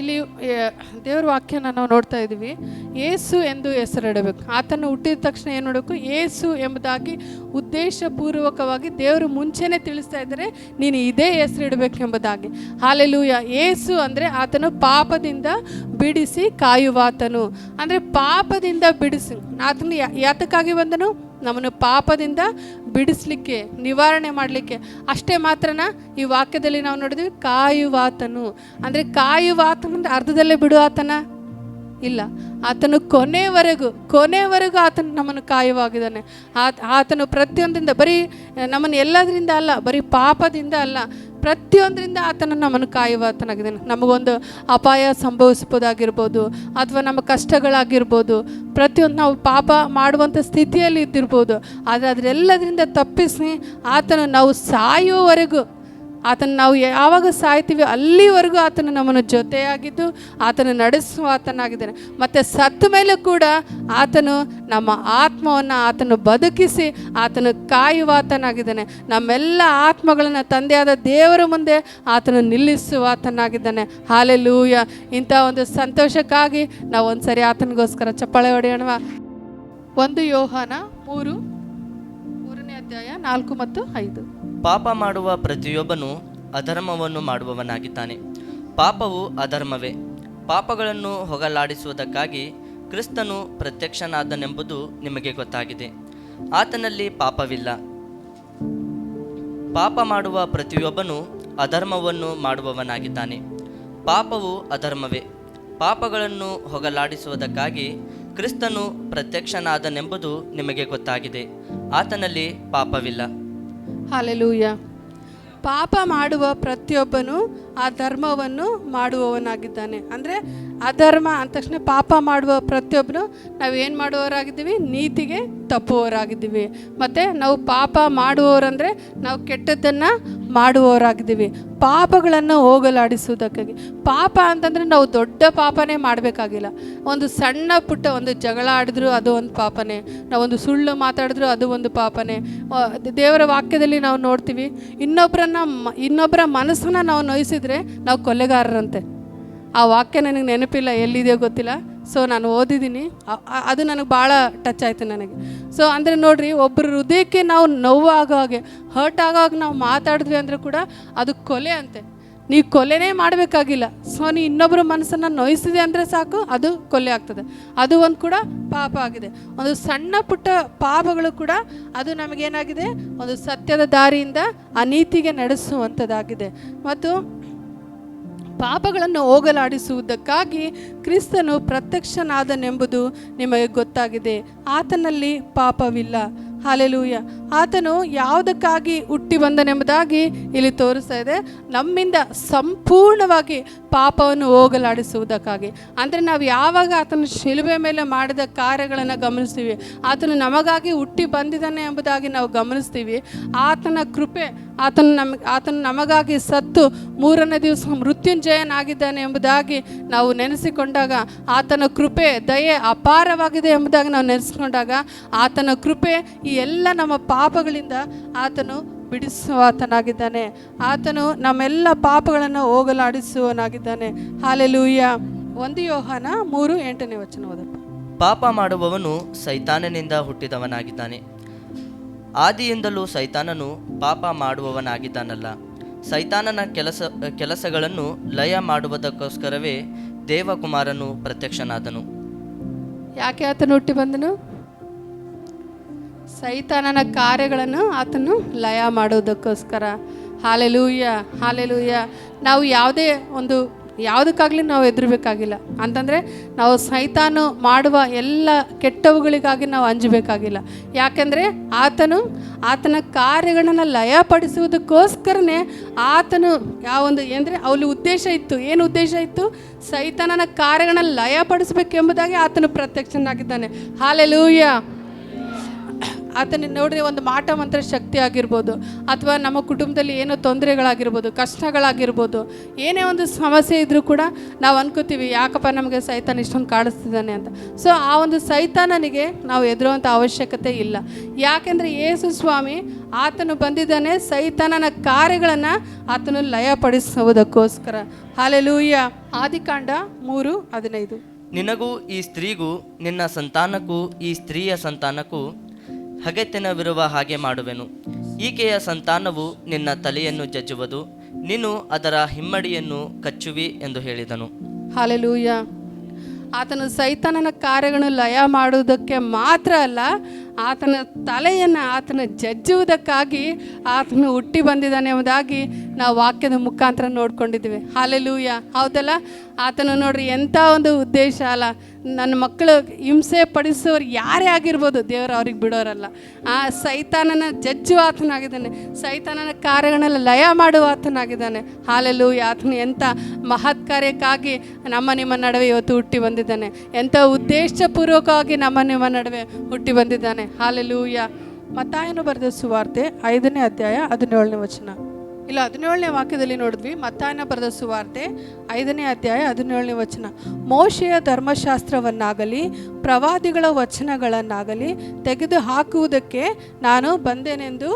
ಇಲ್ಲಿ ದೇವ್ರ ವಾಕ್ಯನ ನಾವು ನೋಡ್ತಾ ಇದ್ದೀವಿ. ಏಸು ಎಂದು ಹೆಸರಿಡಬೇಕು. ಆತನು ಹುಟ್ಟಿದ ತಕ್ಷಣ ಏನು ಮಾಡಬೇಕು? ಏಸು ಎಂಬುದಾಗಿ ಉದ್ದೇಶಪೂರ್ವಕವಾಗಿ ದೇವರು ಮುಂಚೆನೇ ತಿಳಿಸ್ತಾ ಇದ್ದಾರೆ, ನೀನು ಇದೇ ಹೆಸರಿಡಬೇಕು ಎಂಬುದಾಗಿ. ಹಾಲೆಲೂಯ. ಏಸು ಅಂದರೆ ಆತನು ಪಾಪದಿಂದ ಬಿಡಿಸಿ ಕಾಯುವಾತನು. ಅಂದರೆ ಪಾಪದಿಂದ ಬಿಡಿಸಿ ಆತನು ಯಾತಕ್ಕಾಗಿ ಬಂದನು? ನಮ್ಮನ್ನು ಪಾಪದಿಂದ ಬಿಡಿಸ್ಲಿಕ್ಕೆ, ನಿವಾರಣೆ ಮಾಡಲಿಕ್ಕೆ. ಅಷ್ಟೇ ಮಾತ್ರನ ಈ ವಾಕ್ಯದಲ್ಲಿ ನಾವು ನೋಡಿದ್ವಿ, ಕಾಯುವಾತನು. ಅಂದರೆ ಕಾಯುವಾತನ ಅರ್ಧದಲ್ಲೇ ಬಿಡುವಾತನ ಇಲ್ಲ, ಆತನು ಕೊನೆವರೆಗೂ ಆತನು ನಮ್ಮನ್ನು ಕಾಯುವಾಗಿದ್ದಾನೆ. ಆತನು ಪ್ರತಿಯೊಂದರಿಂದ, ಬರೀ ನಮ್ಮನ್ನು ಎಲ್ಲದರಿಂದ ಅಲ್ಲ, ಬರೀ ಪಾಪದಿಂದ ಅಲ್ಲ, ಪ್ರತಿಯೊಂದರಿಂದ ಆತನು ನಮ್ಮನ್ನು ಕಾಯುವಾತನಾಗಿದ್ದಾನೆ. ನಮಗೊಂದು ಅಪಾಯ ಸಂಭವಿಸ್ಬೋದಾಗಿರ್ಬೋದು, ಅಥವಾ ನಮ್ಮ ಕಷ್ಟಗಳಾಗಿರ್ಬೋದು, ಪ್ರತಿಯೊಂದು ನಾವು ಪಾಪ ಮಾಡುವಂಥ ಸ್ಥಿತಿಯಲ್ಲಿ ಇದ್ದಿರ್ಬೋದು. ಆದರೆ ಅದರೆಲ್ಲದರಿಂದ ತಪ್ಪಿಸಿ ಆತನು ನಾವು ಸಾಯುವವರೆಗೂ, ಆತನು ನಾವು ಯಾವಾಗ ಸಾಯ್ತೀವಿ ಅಲ್ಲಿವರೆಗೂ ಆತನು ನಮ್ಮನ್ನು ಜೊತೆಯಾಗಿದ್ದು ಆತನು ನಡೆಸುವ ಆತನಾಗಿದ್ದಾನೆ. ಮತ್ತು ಸತ್ತ ಮೇಲೆ ಕೂಡ ಆತನು ನಮ್ಮ ಆತ್ಮವನ್ನು ಆತನು ಬದುಕಿಸಿ ಆತನು ಕಾಯುವ ಆತನಾಗಿದ್ದಾನೆ. ನಮ್ಮೆಲ್ಲ ಆತ್ಮಗಳನ್ನು ತಂದೆಯಾದ ದೇವರ ಮುಂದೆ ಆತನು ನಿಲ್ಲಿಸುವ ಆತನಾಗಿದ್ದಾನೆ. ಹಾಲೆಲೂಯ. ಇಂಥ ಒಂದು ಸಂತೋಷಕ್ಕಾಗಿ ನಾವು ಒಂದ್ಸರಿ ಆತನಿಗೋಸ್ಕರ ಚಪ್ಪಾಳೆ ಹೊಡೆಯೋಣ. 1 ಯೋಹಾನ 3ನೇ ಅಧ್ಯಾಯ 4 ಮತ್ತು 5. ಪಾಪ ಮಾಡುವ ಪ್ರತಿಯೊಬ್ಬನು ಅಧರ್ಮವನ್ನು ಮಾಡುವವನಾಗಿದ್ದಾನೆ. ಪಾಪವು ಅಧರ್ಮವೇ. ಪಾಪಗಳನ್ನು ಹೋಗಲಾಡಿಸುವುದಕ್ಕಾಗಿ ಕ್ರಿಸ್ತನು ಪ್ರತ್ಯಕ್ಷನಾದನೆಂಬುದು ನಿಮಗೆ ಗೊತ್ತಾಗಿದೆ. ಆತನಲ್ಲಿ ಪಾಪವಿಲ್ಲ. ಪಾಪ ಮಾಡುವ ಪ್ರತಿಯೊಬ್ಬನು ಅಧರ್ಮವನ್ನು ಮಾಡುವವನಾಗಿದ್ದಾನೆ. ಪಾಪವು ಅಧರ್ಮವೇ. ಪಾಪಗಳನ್ನು ಹೋಗಲಾಡಿಸುವುದಕ್ಕಾಗಿ ಕ್ರಿಸ್ತನು ಪ್ರತ್ಯಕ್ಷನಾದನೆಂಬುದು ನಿಮಗೆ ಗೊತ್ತಾಗಿದೆ. ಆತನಲ್ಲಿ ಪಾಪವಿಲ್ಲ. ಹಾಲೆಲೂಯ. ಪಾಪ ಮಾಡುವ ಪ್ರತಿಯೊಬ್ಬನು ಆ ಧರ್ಮವನ್ನು ಮಾಡುವವನಾಗಿದ್ದಾನೆ. ಅಂದರೆ ಅಧರ್ಮ ಅಂದ ತಕ್ಷಣ ಪಾಪ ಮಾಡುವ ಪ್ರತಿಯೊಬ್ಬನು ನಾವೇನು ಮಾಡುವವರಾಗಿದ್ದೀವಿ? ನೀತಿಗೆ ತಪ್ಪುವವರಾಗಿದ್ದೀವಿ. ಮತ್ತು ನಾವು ಪಾಪ ಮಾಡುವವರಂದರೆ ನಾವು ಕೆಟ್ಟದ್ದನ್ನು ಮಾಡುವವರಾಗಿದ್ದೀವಿ, ಪಾಪಗಳನ್ನು ಹೋಗಲಾಡಿಸುವುದಕ್ಕಾಗಿ. ಪಾಪ ಅಂತಂದರೆ ನಾವು ದೊಡ್ಡ ಪಾಪನೇ ಮಾಡಬೇಕಾಗಿಲ್ಲ. ಒಂದು ಸಣ್ಣ ಪುಟ್ಟ ಒಂದು ಜಗಳ ಆಡಿದ್ರು ಅದು ಒಂದು ಪಾಪನೇ, ನಾವೊಂದು ಸುಳ್ಳು ಮಾತಾಡಿದ್ರು ಅದು ಒಂದು ಪಾಪನೇ. ದೇವರ ವಾಕ್ಯದಲ್ಲಿ ನಾವು ನೋಡ್ತೀವಿ, ಇನ್ನೊಬ್ಬರ ಮನಸ್ಸನ್ನು ನಾವು ನೋಯಿಸಿದರೆ ನಾವು ಕೊಲೆಗಾರರಂತೆ. ಆ ವಾಕ್ಯ ನನಗೆ ನೆನಪಿಲ್ಲ, ಎಲ್ಲಿದೆಯೋ ಗೊತ್ತಿಲ್ಲ. ಸೊ ನಾನು ಓದಿದ್ದೀನಿ, ಅದು ನನಗೆ ಭಾಳ ಟಚ್ ಆಯಿತು ನನಗೆ. ಸೊ ಅಂದರೆ ನೋಡಿರಿ, ಒಬ್ಬರ ಹೃದಯಕ್ಕೆ ನಾವು ನೋವಾಗೋ ಹಾಗೆ, ಹರ್ಟ್ ಆಗೋ ಹಾಗೆ ನಾವು ಮಾತಾಡಿದ್ವಿ ಅಂದರೆ ಕೂಡ ಅದು ಕೊಲೆ ಅಂತೆ. ನೀವು ಕೊಲೆನೇ ಮಾಡಬೇಕಾಗಿಲ್ಲ. ಸೊ ನೀ ಇನ್ನೊಬ್ಬರ ಮನಸ್ಸನ್ನು ನೋಯಿಸಿದೆ ಅಂದರೆ ಸಾಕು, ಅದು ಕೊಲೆ ಆಗ್ತದೆ. ಅದು ಒಂದು ಕೂಡ ಪಾಪ ಆಗಿದೆ. ಒಂದು ಸಣ್ಣ ಪುಟ್ಟ ಪಾಪಗಳು ಕೂಡ ಅದು ನಮಗೇನಾಗಿದೆ? ಒಂದು ಸತ್ಯದ ದಾರಿಯಿಂದ ಅನೀತಿಗೆ ನಡೆಸುವಂಥದ್ದಾಗಿದೆ. ಮತ್ತು ಪಾಪಗಳನ್ನು ಹೋಗಲಾಡಿಸುವುದಕ್ಕಾಗಿ ಕ್ರಿಸ್ತನು ಪ್ರತ್ಯಕ್ಷನಾದನೆಂಬುದು ನಿಮಗೆ ಗೊತ್ತಾಗಿದೆ. ಆತನಲ್ಲಿ ಪಾಪವಿಲ್ಲ. ಹಾಲೆಲೂಯ. ಆತನು ಯಾವುದಕ್ಕಾಗಿ ಹುಟ್ಟಿ ಬಂದನೆಂಬುದಾಗಿ ಇಲ್ಲಿ ತೋರಿಸ್ತಾ ಇದೆ, ನಮ್ಮಿಂದ ಸಂಪೂರ್ಣವಾಗಿ ಪಾಪವನ್ನು ಹೋಗಲಾಡಿಸುವುದಕ್ಕಾಗಿ. ಅಂದರೆ ನಾವು ಯಾವಾಗ ಆತನ ಶಿಲುಬೆ ಮೇಲೆ ಮಾಡಿದ ಕಾರ್ಯಗಳನ್ನು ಗಮನಿಸ್ತೀವಿ, ಆತನು ನಮಗಾಗಿ ಹುಟ್ಟಿ ಬಂದಿದ್ದಾನೆ ಎಂಬುದಾಗಿ ನಾವು ಗಮನಿಸ್ತೀವಿ. ಆತನ ಕೃಪೆ, ಆತನು ನಮಗಾಗಿ ಸತ್ತು 3ನೇ ದಿವಸ ಮೃತ್ಯುಂಜಯನಾಗಿದ್ದಾನೆ ಎಂಬುದಾಗಿ ನಾವು ನೆನೆಸಿಕೊಂಡಾಗ, ಆತನ ಕೃಪೆ ದಯೆ ಅಪಾರವಾಗಿದೆ ಎಂಬುದಾಗಿ ನಾವು ನೆನೆಸ್ಕೊಂಡಾಗ, ಆತನ ಕೃಪೆ ಈ ಎಲ್ಲ ನಮ್ಮ ಪಾಪಗಳಿಂದ ಆತನು ಬಿಡಿಸುವಾತನಾಗಿದ್ದಾನೆ. ಆತನು ನಮ್ಮೆಲ್ಲ ಪಾಪಗಳನ್ನು ಹೋಗಲಾಡಿಸುವನಾಗಿದ್ದಾನೆ. ಹಾಲೆಲೂಯ. 1 ಯೋಹಾನ 3:8 ವಚನ ಓದಪ್ಪ. ಪಾಪ ಮಾಡುವವನು ಸೈತಾನನಿಂದ ಹುಟ್ಟಿದವನಾಗಿದ್ದಾನೆ. ಆದಿಯಿಂದಲೂ ಸೈತಾನನು ಪಾಪ ಮಾಡುವವನಾಗಿದ್ದಾನಲ್ಲ. ಸೈತಾನನ ಕೆಲಸಗಳನ್ನು ಲಯ ಮಾಡುವುದಕ್ಕೋಸ್ಕರವೇ ದೇವಕುಮಾರನು ಪ್ರತ್ಯಕ್ಷನಾದನು. ಯಾಕೆ ಆತನು ಹುಟ್ಟಿ ಬಂದನು? ಸೈತಾನನ ಕಾರ್ಯಗಳನ್ನು ಆತನು ಲಯ ಮಾಡುವುದಕ್ಕೋಸ್ಕರ. Hallelujah, hallelujah. ನಾವು ಯಾವುದಕ್ಕಾಗಲಿ ನಾವು ಹೆದರಬೇಕಾಗಿಲ್ಲ. ಅಂತಂದರೆ ನಾವು ಸೈತಾನು ಮಾಡುವ ಎಲ್ಲ ಕೆಟ್ಟವುಗಳಿಗಾಗಿ ನಾವು ಅಂಜಬೇಕಾಗಿಲ್ಲ. ಯಾಕೆಂದರೆ ಆತನ ಕಾರ್ಯಗಳನ್ನು ಲಯಪಡಿಸುವುದಕ್ಕೋಸ್ಕರನೇ ಆತನು ಅಂದರೆ ಅವಳ ಉದ್ದೇಶ ಇತ್ತು. ಏನು ಉದ್ದೇಶ ಇತ್ತು? ಸೈತಾನನ ಕಾರ್ಯಗಳನ್ನು ಲಯಪಡಿಸಬೇಕೆಂಬುದಾಗಿ ಆತನು ಪ್ರತ್ಯಕ್ಷನಾಗಿದ್ದಾನೆ. ಹಾಲೆಲೂಯ. ಆತನ ನೋಡ್ರಿ ಒಂದು ಮಾಟ ಮಂತ್ರ ಶಕ್ತಿ ಆಗಿರ್ಬೋದು, ಅಥವಾ ನಮ್ಮ ಕುಟುಂಬದಲ್ಲಿ ಏನೋ ತೊಂದರೆಗಳಾಗಿರ್ಬೋದು, ಕಷ್ಟಗಳಾಗಿರ್ಬೋದು, ಏನೇ ಒಂದು ಸಮಸ್ಯೆ ಇದ್ದರೂ ಕೂಡ ನಾವು ಅನ್ಕೋತೀವಿ ಯಾಕಪ್ಪ ನಮಗೆ ಸೈತಾನ ಇಷ್ಟೊಂದು ಕಾಡಿಸ್ತಿದ್ದಾನೆ ಅಂತ. ಸೊ ಆ ಒಂದು ಸೈತಾನನಿಗೆ ನಾವು ಎದುರುವಂಥ ಅವಶ್ಯಕತೆ ಇಲ್ಲ. ಯಾಕೆಂದರೆ ಯೇಸು ಸ್ವಾಮಿ ಆತನು ಬಂದಿದ್ದಾನೆ ಸೈತಾನನ ಕಾರ್ಯಗಳನ್ನು ಆತನು ಲಯಪಡಿಸುವುದಕ್ಕೋಸ್ಕರ. ಹಲ್ಲೆಲೂಯ. ಆದಿಕಾಂಡ 3:15. ನಿನಗೂ ಈ ಸ್ತ್ರೀಗೂ ನಿನ್ನ ಸಂತಾನಕ್ಕೂ ಈ ಸ್ತ್ರೀಯ ಸಂತಾನಕ್ಕೂ ಹಗೆತನವಿರುವ ಹಾಗೆ ಮಾಡುವೆನು. ಈಕೆಯ ಸಂತಾನವು ನಿನ್ನ ತಲೆಯನ್ನು ಜಜ್ಜುವುದು, ನೀನು ಅದರ ಹಿಮ್ಮಡಿಯನ್ನು ಕಚ್ಚುವಿ ಎಂದು ಹೇಳಿದನು. ಹಲ್ಲೆಲೂಯ. ಆತನು ಸೈತಾನನ ಕಾರ್ಯಗಳನ್ನು ಲಯ ಮಾಡುವುದಕ್ಕೆ ಮಾತ್ರ ಅಲ್ಲ, ಆತನ ತಲೆಯನ್ನು ಆತನ ಜಜ್ಜುವುದಕ್ಕಾಗಿ ಆತನು ಹುಟ್ಟಿ ಬಂದಿದ್ದಾನೆ ಎಂಬುದಾಗಿ ನಾವು ವಾಕ್ಯದ ಮುಖಾಂತರ ನೋಡ್ಕೊಂಡಿದ್ದೀವಿ. ಹಲ್ಲೆಲೂಯ. ಹೌದಲ್ಲ? ಆತನು ನೋಡ್ರಿ ಎಂಥ ಒಂದು ಉದ್ದೇಶ ಅಲ್ಲ. ನನ್ನ ಮಕ್ಕಳು ಹಿಂಸೆ ಪಡಿಸೋರು ಯಾರೇ ಆಗಿರ್ಬೋದು, ದೇವರು ಅವ್ರಿಗೆ ಬಿಡೋರಲ್ಲ. ಆ ಸೈತಾನನ ಜಜ್ಜು ಆತನಾಗಿದ್ದಾನೆ, ಸೈತಾನನ ಕಾರ್ಯಗಳನ್ನೆಲ್ಲ ಲಯ ಮಾಡುವ ಆತನಾಗಿದ್ದಾನೆ. ಹಲ್ಲೆಲೂಯ. ಆತನು ಎಂಥ ಮಹತ್ ಕಾರ್ಯಕ್ಕಾಗಿ ನಮ್ಮ ನಿಮ್ಮ ನಡುವೆ ಇವತ್ತು ಹುಟ್ಟಿ ಬಂದಿದ್ದಾನೆ, ಎಂಥ ಉದ್ದೇಶಪೂರ್ವಕವಾಗಿ ನಮ್ಮ ನಿಮ್ಮ ನಡುವೆ ಹುಟ್ಟಿ ಬಂದಿದ್ದಾನೆ. ಹಲ್ಲೆಲೂಯ. ಮತ್ತಾಯನು ಬರೆದ ಸುವಾರ್ತೆ 5ನೇ ಅಧ್ಯಾಯ 17ನೇ ವಚನ. ಇಲ್ಲ, 17ನೇ ವಾಕ್ಯದಲ್ಲಿ ನೋಡಿದ್ವಿ. ಮತ್ತಾಯನ ಬರೆದ ಸುವಾರ್ತೆ 5ನೇ ಅಧ್ಯಾಯ 17ನೇ ವಚನ. ಮೋಶೆಯ ಧರ್ಮಶಾಸ್ತ್ರವನ್ನಾಗಲಿ ಪ್ರವಾದಿಗಳ ವಚನಗಳನ್ನಾಗಲಿ ತೆಗೆದು ಹಾಕುವುದಕ್ಕೆ ನಾನು ಬಂದೇನೆಂದು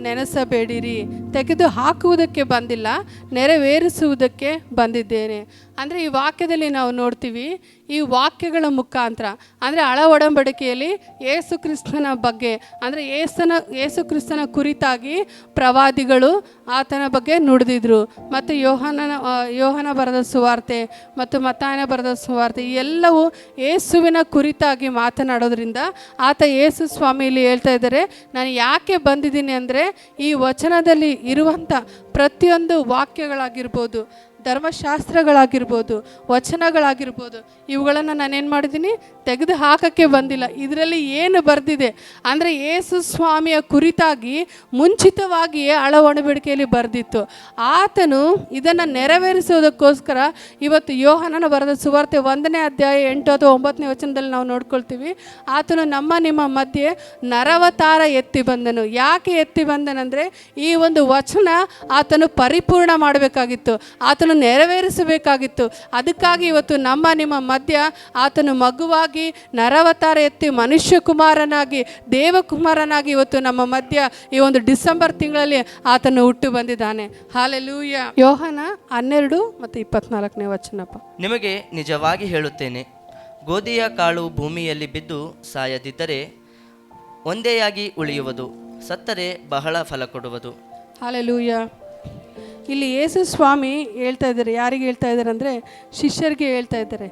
ನೆನೆಸಬೇಡಿರಿ. ತೆಗೆದು ಹಾಕುವುದಕ್ಕೆ ಬಂದಿಲ್ಲ, ನೆರವೇರಿಸುವುದಕ್ಕೆ ಬಂದಿದ್ದೇನೆ. ಅಂದರೆ ಈ ವಾಕ್ಯದಲ್ಲಿ ನಾವು ನೋಡ್ತೀವಿ, ಈ ವಾಕ್ಯಗಳ ಮುಖಾಂತರ ಅಂದರೆ ಹಳ ಒಡಂಬಡಿಕೆಯಲ್ಲಿ ಯೇಸು ಕ್ರಿಸ್ತನ ಬಗ್ಗೆ ಅಂದರೆ ಯೇಸು ಕ್ರಿಸ್ತನ ಕುರಿತಾಗಿ ಪ್ರವಾದಿಗಳು ಆತನ ಬಗ್ಗೆ ನುಡಿದಿದ್ರು. ಮತ್ತು ಯೋಹನ ಬರೆದ ಸುವಾರ್ತೆ ಮತ್ತು ಮತ್ತಾಯನ ಬರೆದ ಸುವಾರ್ತೆ ಎಲ್ಲವೂ ಯೇಸುವಿನ ಕುರಿತಾಗಿ ಮಾತನಾಡೋದ್ರಿಂದ ಆತ ಯೇಸು ಸ್ವಾಮಿ ಇಲ್ಲಿ ಹೇಳ್ತಾ ಇದ್ದಾರೆ, ನಾನು ಯಾಕೆ ಬಂದಿದ್ದೀನಿ ಅಂದರೆ ಈ ವಚನದಲ್ಲಿ ಇರುವಂಥ ಪ್ರತಿಯೊಂದು ವಾಕ್ಯಗಳಾಗಿರ್ಬೋದು, ಧರ್ಮಶಾಸ್ತ್ರಗಳಾಗಿರ್ಬೋದು, ವಚನಗಳಾಗಿರ್ಬೋದು, ಇವುಗಳನ್ನು ನಾನೇನು ಮಾಡಿದ್ದೀನಿ, ತೆಗೆದು ಹಾಕೋಕ್ಕೆ ಬಂದಿಲ್ಲ. ಇದರಲ್ಲಿ ಏನು ಬರೆದಿದೆ ಅಂದರೆ ಯೇಸು ಸ್ವಾಮಿಯ ಕುರಿತಾಗಿ ಮುಂಚಿತವಾಗಿಯೇ ಹಳ ಒಡಂಬಡಿಕೆಯಲ್ಲಿ ಬರೆದಿತ್ತು. ಆತನು ಇದನ್ನು ನೆರವೇರಿಸೋದಕ್ಕೋಸ್ಕರ ಇವತ್ತು ಯೋಹನನ ಬರೆದ ಸುವಾರ್ತೆ 1ನೇ ಅಧ್ಯಾಯ 8 ಅಥವಾ 9ನೇ ವಚನದಲ್ಲಿ ನಾವು ನೋಡ್ಕೊಳ್ತೀವಿ. ಆತನು ನಮ್ಮ ನಿಮ್ಮ ಮಧ್ಯೆ ನರವತಾರ ಎತ್ತಿ ಬಂದನು. ಯಾಕೆ ಎತ್ತಿ ಬಂದನಂದರೆ ಈ ಒಂದು ವಚನ ಆತನು ಪರಿಪೂರ್ಣ ಮಾಡಬೇಕಾಗಿತ್ತು, ಆತನು ನೆರವೇರಿಸಬೇಕಾಗಿತ್ತು. ಅದಕ್ಕಾಗಿ ಇವತ್ತು ನಮ್ಮ ನಿಮ್ಮ ಮಧ್ಯ ಆತನು ಮಗುವಾಗಿ ನರವತಾರ ಎತ್ತಿ ಮನುಷ್ಯ ಕುಮಾರನಾಗಿ ದೇವಕುಮಾರನಾಗಿ ಇವತ್ತು ನಮ್ಮ ಮಧ್ಯ ಈ ಒಂದು ಡಿಸೆಂಬರ್ ತಿಂಗಳಲ್ಲಿ ಆತನು ಹುಟ್ಟು ಬಂದಿದ್ದಾನೆ. ಹಲ್ಲೆಲೂಯ. ಯೋಹನ 12 ಮತ್ತು 24ನೇ ವಚನಪ್ಪ. ನಿಮಗೆ ನಿಜವಾಗಿ ಹೇಳುತ್ತೇನೆ, ಗೋಧಿಯ ಕಾಳು ಭೂಮಿಯಲ್ಲಿ ಬಿದ್ದು ಸಾಯದಿದ್ದರೆ ಒಂದೇಯಾಗಿ ಉಳಿಯುವುದು, ಸತ್ತರೆ ಬಹಳ ಫಲ ಕೊಡುವುದು. ಹಲ್ಲೆಲೂಯ. ಇಲ್ಲಿ ಯೇಸು ಸ್ವಾಮಿ ಹೇಳ್ತಾ ಇದ್ದಾರೆ. ಯಾರಿಗೆ ಹೇಳ್ತಾ ಇದ್ದಾರೆ ಅಂದರೆ ಶಿಷ್ಯರಿಗೆ ಹೇಳ್ತಾ ಇದ್ದಾರೆ.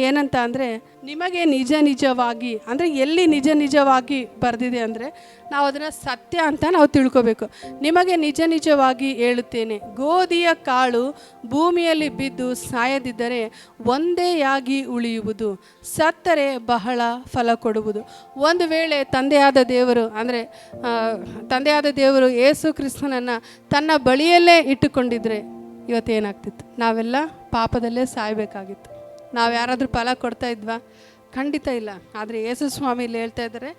ಏನಂತ ಅಂದರೆ ನಿಮಗೆ ನಿಜ ನಿಜವಾಗಿ ಅಂದರೆ ಎಲ್ಲಿ ನಿಜ ನಿಜವಾಗಿ ಬರೆದಿದೆ ಅಂದರೆ ನಾವು ಅದನ್ನು ಸತ್ಯ ಅಂತ ನಾವು ತಿಳ್ಕೊಬೇಕು. ನಿಮಗೆ ನಿಜ ನಿಜವಾಗಿ ಹೇಳುತ್ತೇನೆ, ಗೋಧಿಯ ಕಾಳು ಭೂಮಿಯಲ್ಲಿ ಬಿದ್ದು ಸಾಯದಿದ್ದರೆ ಒಂದೇಯಾಗಿ ಉಳಿಯುವುದು, ಸತ್ತರೆ ಬಹಳ ಫಲ ಕೊಡುವುದು. ಒಂದು ವೇಳೆ ತಂದೆಯಾದ ದೇವರು ಯೇಸು ಕ್ರಿಸ್ತನನ್ನು ತನ್ನ ಬಳಿಯಲ್ಲೇ ಇಟ್ಟುಕೊಂಡಿದ್ರೆ ಇವತ್ತೇನಾಗ್ತಿತ್ತು? ನಾವೆಲ್ಲ ಪಾಪದಲ್ಲೇ ಸಾಯಬೇಕಾಗಿತ್ತು. ನಾವು ಯಾರಾದರೂ ಫಲ ಕೊಡ್ತಾ ಇದ್ವಾ? ಖಂಡಿತ ಇಲ್ಲ. ಆದರೆ ಯೇಸು ಸ್ವಾಮಿ ಇಲ್ಲಿ ಹೇಳ್ತಾ ಇದ್ದಾರೆ,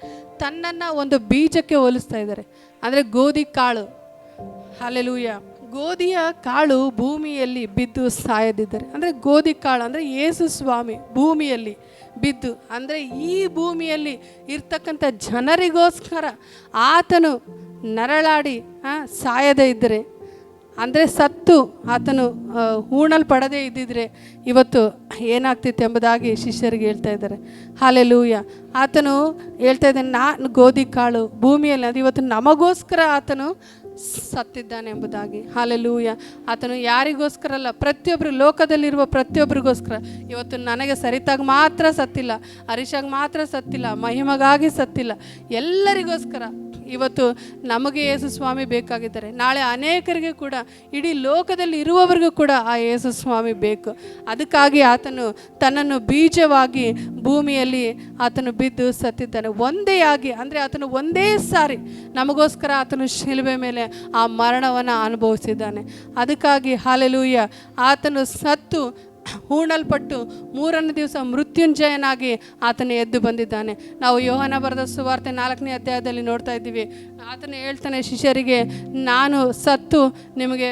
ತನ್ನನ್ನು ಒಂದು ಬೀಜಕ್ಕೆ ಹೋಲಿಸ್ತಾ ಇದ್ದಾರೆ. ಅಂದರೆ ಗೋಧಿ ಕಾಳು. ಹಲ್ಲೆಲೂಯ. ಗೋಧಿಯ ಕಾಳು ಭೂಮಿಯಲ್ಲಿ ಬಿದ್ದು ಸಾಯದಿದ್ದರೆ ಅಂದರೆ ಗೋಧಿ ಕಾಳು ಅಂದರೆ ಯೇಸು ಸ್ವಾಮಿ ಭೂಮಿಯಲ್ಲಿ ಬಿದ್ದು ಅಂದರೆ ಈ ಭೂಮಿಯಲ್ಲಿ ಇರ್ತಕ್ಕಂಥ ಜನರಿಗೋಸ್ಕರ ಆತನು ನರಳಾಡಿ ಸಾಯದೇ ಇದ್ದರೆ ಅಂದರೆ ಸತ್ತು ಆತನು ಹೂಣಲ್ಪಡದೇ ಇದ್ದಿದ್ರೆ ಇವತ್ತು ಏನಾಗ್ತಿತ್ತು ಎಂಬುದಾಗಿ ಶಿಷ್ಯರಿಗೆ ಹೇಳ್ತಾ ಇದ್ದಾರೆ. ಹಲ್ಲೆಲೂಯ. ಆತನು ಹೇಳ್ತಾ ಇದ್ದಾನೆ, ನಾನು ಗೋಧಿ ಕಾಳು ಭೂಮಿಯಲ್ಲಿ ಅದು ಇವತ್ತು ನಮಗೋಸ್ಕರ ಆತನು ಸತ್ತಿದ್ದಾನೆ ಎಂಬುದಾಗಿ. ಹಲ್ಲೆಲೂಯ. ಆತನು ಯಾರಿಗೋಸ್ಕರ ಅಲ್ಲ, ಪ್ರತಿಯೊಬ್ಬರು ಲೋಕದಲ್ಲಿರುವ ಪ್ರತಿಯೊಬ್ಬರಿಗೋಸ್ಕರ. ಇವತ್ತು ನನಗೆ ಸರಿತಾಗಿ ಮಾತ್ರ ಸತ್ತಿಲ್ಲ, ಹರೀಶಾಗಿ ಮಾತ್ರ ಸತ್ತಿಲ್ಲ, ಮಹಿಮಗಾಗಿ ಸತ್ತಿಲ್ಲ, ಎಲ್ಲರಿಗೋಸ್ಕರ ಇವತ್ತು ನಮಗೆ ಯೇಸು ಸ್ವಾಮಿ ಬೇಕಾಗಿದ್ದಾರೆ. ನಾಳೆ ಅನೇಕರಿಗೆ ಕೂಡ, ಇಡೀ ಲೋಕದಲ್ಲಿ ಇರುವವರಿಗೂ ಕೂಡ ಆ ಯೇಸು ಸ್ವಾಮಿ ಬೇಕು. ಅದಕ್ಕಾಗಿ ಆತನು ತನ್ನನ್ನು ಬೀಜವಾಗಿ ಭೂಮಿಯಲ್ಲಿ ಆತನು ಬಿದ್ದು ಸತ್ತಿದ್ದಾನೆ. ಒಂದೇ ಆಗಿ ಅಂದರೆ ಆತನು ಒಂದೇ ಸಾರಿ ನಮಗೋಸ್ಕರ ಆತನು ಶಿಲುಬೆ ಮೇಲೆ ಆ ಮರಣವನ್ನು ಅನುಭವಿಸಿದ್ದಾನೆ. ಅದಕ್ಕಾಗಿ ಹಲ್ಲೆಲೂಯ, ಆತನು ಸತ್ತು ಹೂಣಲ್ಪಟ್ಟು ಮೂರನೇ ದಿವಸ ಮೃತ್ಯುಂಜಯನಾಗಿ ಆತನು ಎದ್ದು ಬಂದಿದ್ದಾನೆ. ನಾವು ಯೋಹಾನ ಬರೆದ ಸುವಾರ್ತೆ 4ನೇ ಅಧ್ಯಾಯದಲ್ಲಿ ನೋಡ್ತಾ ಇದ್ದೀವಿ. ಆತನು ಹೇಳ್ತಾನೆ ಶಿಷ್ಯರಿಗೆ, ನಾನು ಸತ್ತು ನಿಮಗೆ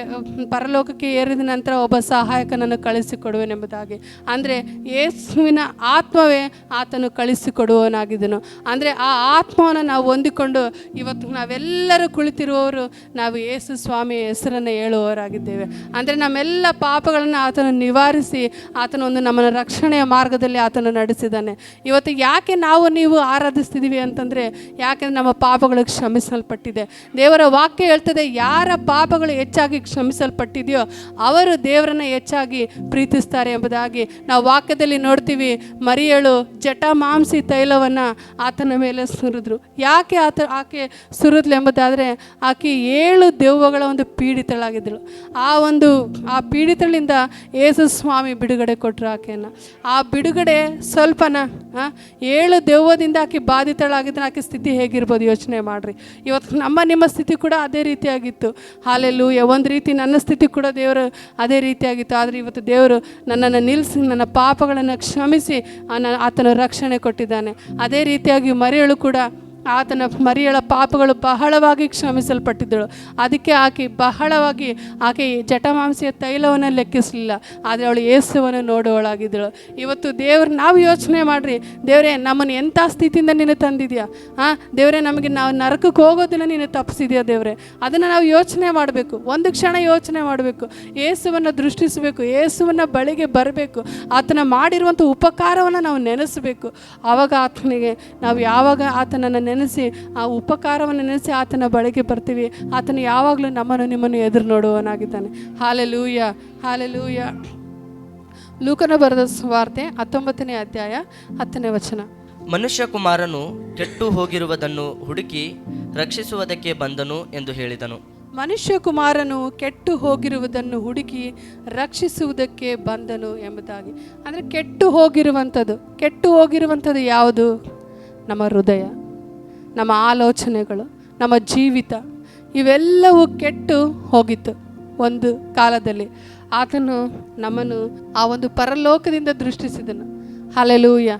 ಪರಲೋಕಕ್ಕೆ ಏರಿದ ನಂತರ ಒಬ್ಬ ಸಹಾಯಕನನ್ನು ಕಳಿಸಿಕೊಡುವೆನೆಂಬುದಾಗಿ. ಅಂದರೆ ಯೇಸುವಿನ ಆತ್ಮವೇ ಆತನು ಕಳಿಸಿಕೊಡುವವನಾಗಿದ್ದನು. ಅಂದರೆ ಆ ಆತ್ಮವನ್ನು ನಾವು ಹೊಂದಿಕೊಂಡು ಇವತ್ತು ನಾವೆಲ್ಲರೂ ಕುಳಿತಿರುವವರು ನಾವು ಯೇಸು ಸ್ವಾಮಿಯ ಹೆಸರನ್ನು ಹೇಳುವವರಾಗಿದ್ದೇವೆ. ಅಂದರೆ ನಮ್ಮೆಲ್ಲ ಪಾಪಗಳನ್ನು ಆತನು ನಿವಾರಿಸಿ ಆತನ ಒಂದು ನಮ್ಮನ್ನು ರಕ್ಷಣೆಯ ಮಾರ್ಗದಲ್ಲಿ ಆತನು ನಡೆಸಿದ್ದಾನೆ. ಇವತ್ತು ಯಾಕೆ ನಾವು ನೀವು ಆರಾಧಿಸ್ತಿದ್ದೀವಿ ಅಂತಂದರೆ, ಯಾಕೆಂದರೆ ನಮ್ಮ ಪಾಪಗಳು ಕ್ಷಮಿಸಲ್ಪಟ್ಟಿದೆ. ದೇವರ ವಾಕ್ಯ ಹೇಳ್ತದೆ, ಯಾರ ಪಾಪಗಳು ಹೆಚ್ಚಾಗಿ ಕ್ಷಮಿಸಲ್ಪಟ್ಟಿದೆಯೋ ಅವರು ದೇವರನ್ನು ಹೆಚ್ಚಾಗಿ ಪ್ರೀತಿಸ್ತಾರೆ ಎಂಬುದಾಗಿ ನಾವು ವಾಕ್ಯದಲ್ಲಿ ನೋಡ್ತೀವಿ. ಮರಿಯಳು ಜಟಾಮಾಂಸಿ ತೈಲವನ್ನು ಆತನ ಮೇಲೆ ಸುರಿದ್ರು. ಯಾಕೆ ಆಕೆ ಸುರಿದ್ಲು ಎಂಬುದಾದರೆ, ಆಕೆ 7 ದೆವ್ವಗಳ ಒಂದು ಪೀಡಿತಳಾಗಿದ್ದಳು. ಆ ಪೀಡಿತಳಿಂದ ಯೇಸು ಸ್ವಾಮಿ ಬಿಡುಗಡೆ ಕೊಟ್ಟರು ಆಕೆಯನ್ನು. ಆ ಬಿಡುಗಡೆ ಸ್ವಲ್ಪನ 7 ದೆವ್ವದಿಂದ ಆಕೆ ಬಾಧಿತಳಾಗಿದ್ದರೆ ಆಕೆ ಸ್ಥಿತಿ ಹೇಗಿರ್ಬೋದು ಯೋಚನೆ ಮಾಡಿರಿ. ಇವತ್ತು ನಿಮ್ಮ ಸ್ಥಿತಿ ಕೂಡ ಅದೇ ರೀತಿಯಾಗಿತ್ತು. ಹಾಲೆಲೂಯ. ಒಂದು ರೀತಿ ನನ್ನ ಸ್ಥಿತಿ ಕೂಡ ದೇವರು ಅದೇ ರೀತಿಯಾಗಿತ್ತು. ಆದರೆ ಇವತ್ತು ದೇವರು ನನ್ನನ್ನು ನಿಲ್ಲಿಸಿ ನನ್ನ ಪಾಪಗಳನ್ನು ಕ್ಷಮಿಸಿ ಆತನ ರಕ್ಷಣೆ ಕೊಟ್ಟಿದ್ದಾನೆ. ಅದೇ ರೀತಿಯಾಗಿ ಮರಿಯಳು ಕೂಡ ಮರಿಯಳ ಪಾಪಗಳು ಬಹಳವಾಗಿ ಕ್ಷಮಿಸಲ್ಪಟ್ಟಿದ್ದಳು. ಅದಕ್ಕೆ ಆಕೆ ಜಟಮಾಂಸಿಯ ತೈಲವನ್ನು ಲೆಕ್ಕಿಸಲಿಲ್ಲ, ಆದರೆ ಅವಳು ಯೇಸುವನ್ನು ನೋಡುವಳಾಗಿದ್ದಳು. ಇವತ್ತು ನಾವು ಯೋಚನೆ ಮಾಡಿರಿ, ದೇವರೇ ನಮ್ಮನ್ನು ಎಂಥ ಸ್ಥಿತಿಯಿಂದ ನೀನು ತಂದಿದ್ಯಾ. ದೇವರೇ ನಾವು ನರಕಕ್ಕೆ ಹೋಗೋದನ್ನು ನೀನು ತಪ್ಪಿಸಿದ್ಯಾ ದೇವರೇ. ಅದನ್ನು ನಾವು ಯೋಚನೆ ಮಾಡಬೇಕು. ಒಂದು ಕ್ಷಣ ಯೋಚನೆ ಮಾಡಬೇಕು. ಯೇಸುವನ್ನು ದೃಷ್ಟಿಸಬೇಕು. ಯೇಸುವನ್ನು ಬಳಿಗೆ ಬರಬೇಕು. ಆತನ ಮಾಡಿರುವಂಥ ಉಪಕಾರವನ್ನು ನಾವು ನೆನೆಸಬೇಕು. ಆವಾಗ ಆತನಿಗೆ ನಾವು ಯಾವಾಗ ಆತನನ್ನು ನೆನೆಸಿ ಆ ಉಪಕಾರವನ್ನು ನೆನೆಸಿ ಆತನ ಬಳಿಗೆ ಬರ್ತೀವಿ, ಆತನು ಯಾವಾಗಲೂ ನಿಮ್ಮನ್ನು ಎದುರು ನೋಡುವವನಾಗಿದ್ದಾನೆ. Hallelujah, hallelujah. ಲೂಕನ ಬರೆದ ಸುವಾರ್ತೆ 19ನೇ ಅಧ್ಯಾಯ 10ನೇ ವಚನ. ಮನುಷ್ಯ ಕುಮಾರನು ಕೆಟ್ಟು ಹೋಗಿರುವುದನ್ನು ಹುಡುಕಿ ರಕ್ಷಿಸುವುದಕ್ಕೆ ಬಂದನು ಎಂದು ಹೇಳಿದನು. ಮನುಷ್ಯ ಕುಮಾರನು ಕೆಟ್ಟು ಹೋಗಿರುವುದನ್ನು ಹುಡುಕಿ ರಕ್ಷಿಸುವುದಕ್ಕೆ ಬಂದನು ಎಂಬುದಾಗಿ. ಅಂದರೆ ಕೆಟ್ಟು ಹೋಗಿರುವಂಥದ್ದು ಯಾವುದು? ನಮ್ಮ ಹೃದಯ, ನಮ್ಮ ಆಲೋಚನೆಗಳು, ನಮ್ಮ ಜೀವಿತ, ಇವೆಲ್ಲವೂ ಕೆಟ್ಟು ಹೋಗಿತ್ತು ಒಂದು ಕಾಲದಲ್ಲಿ. ಆತನು ನಮ್ಮನ್ನು ಆ ಒಂದು ಪರಲೋಕದಿಂದ ದೃಷ್ಟಿಸಿದನು. ಹಲ್ಲೆಲೂಯ.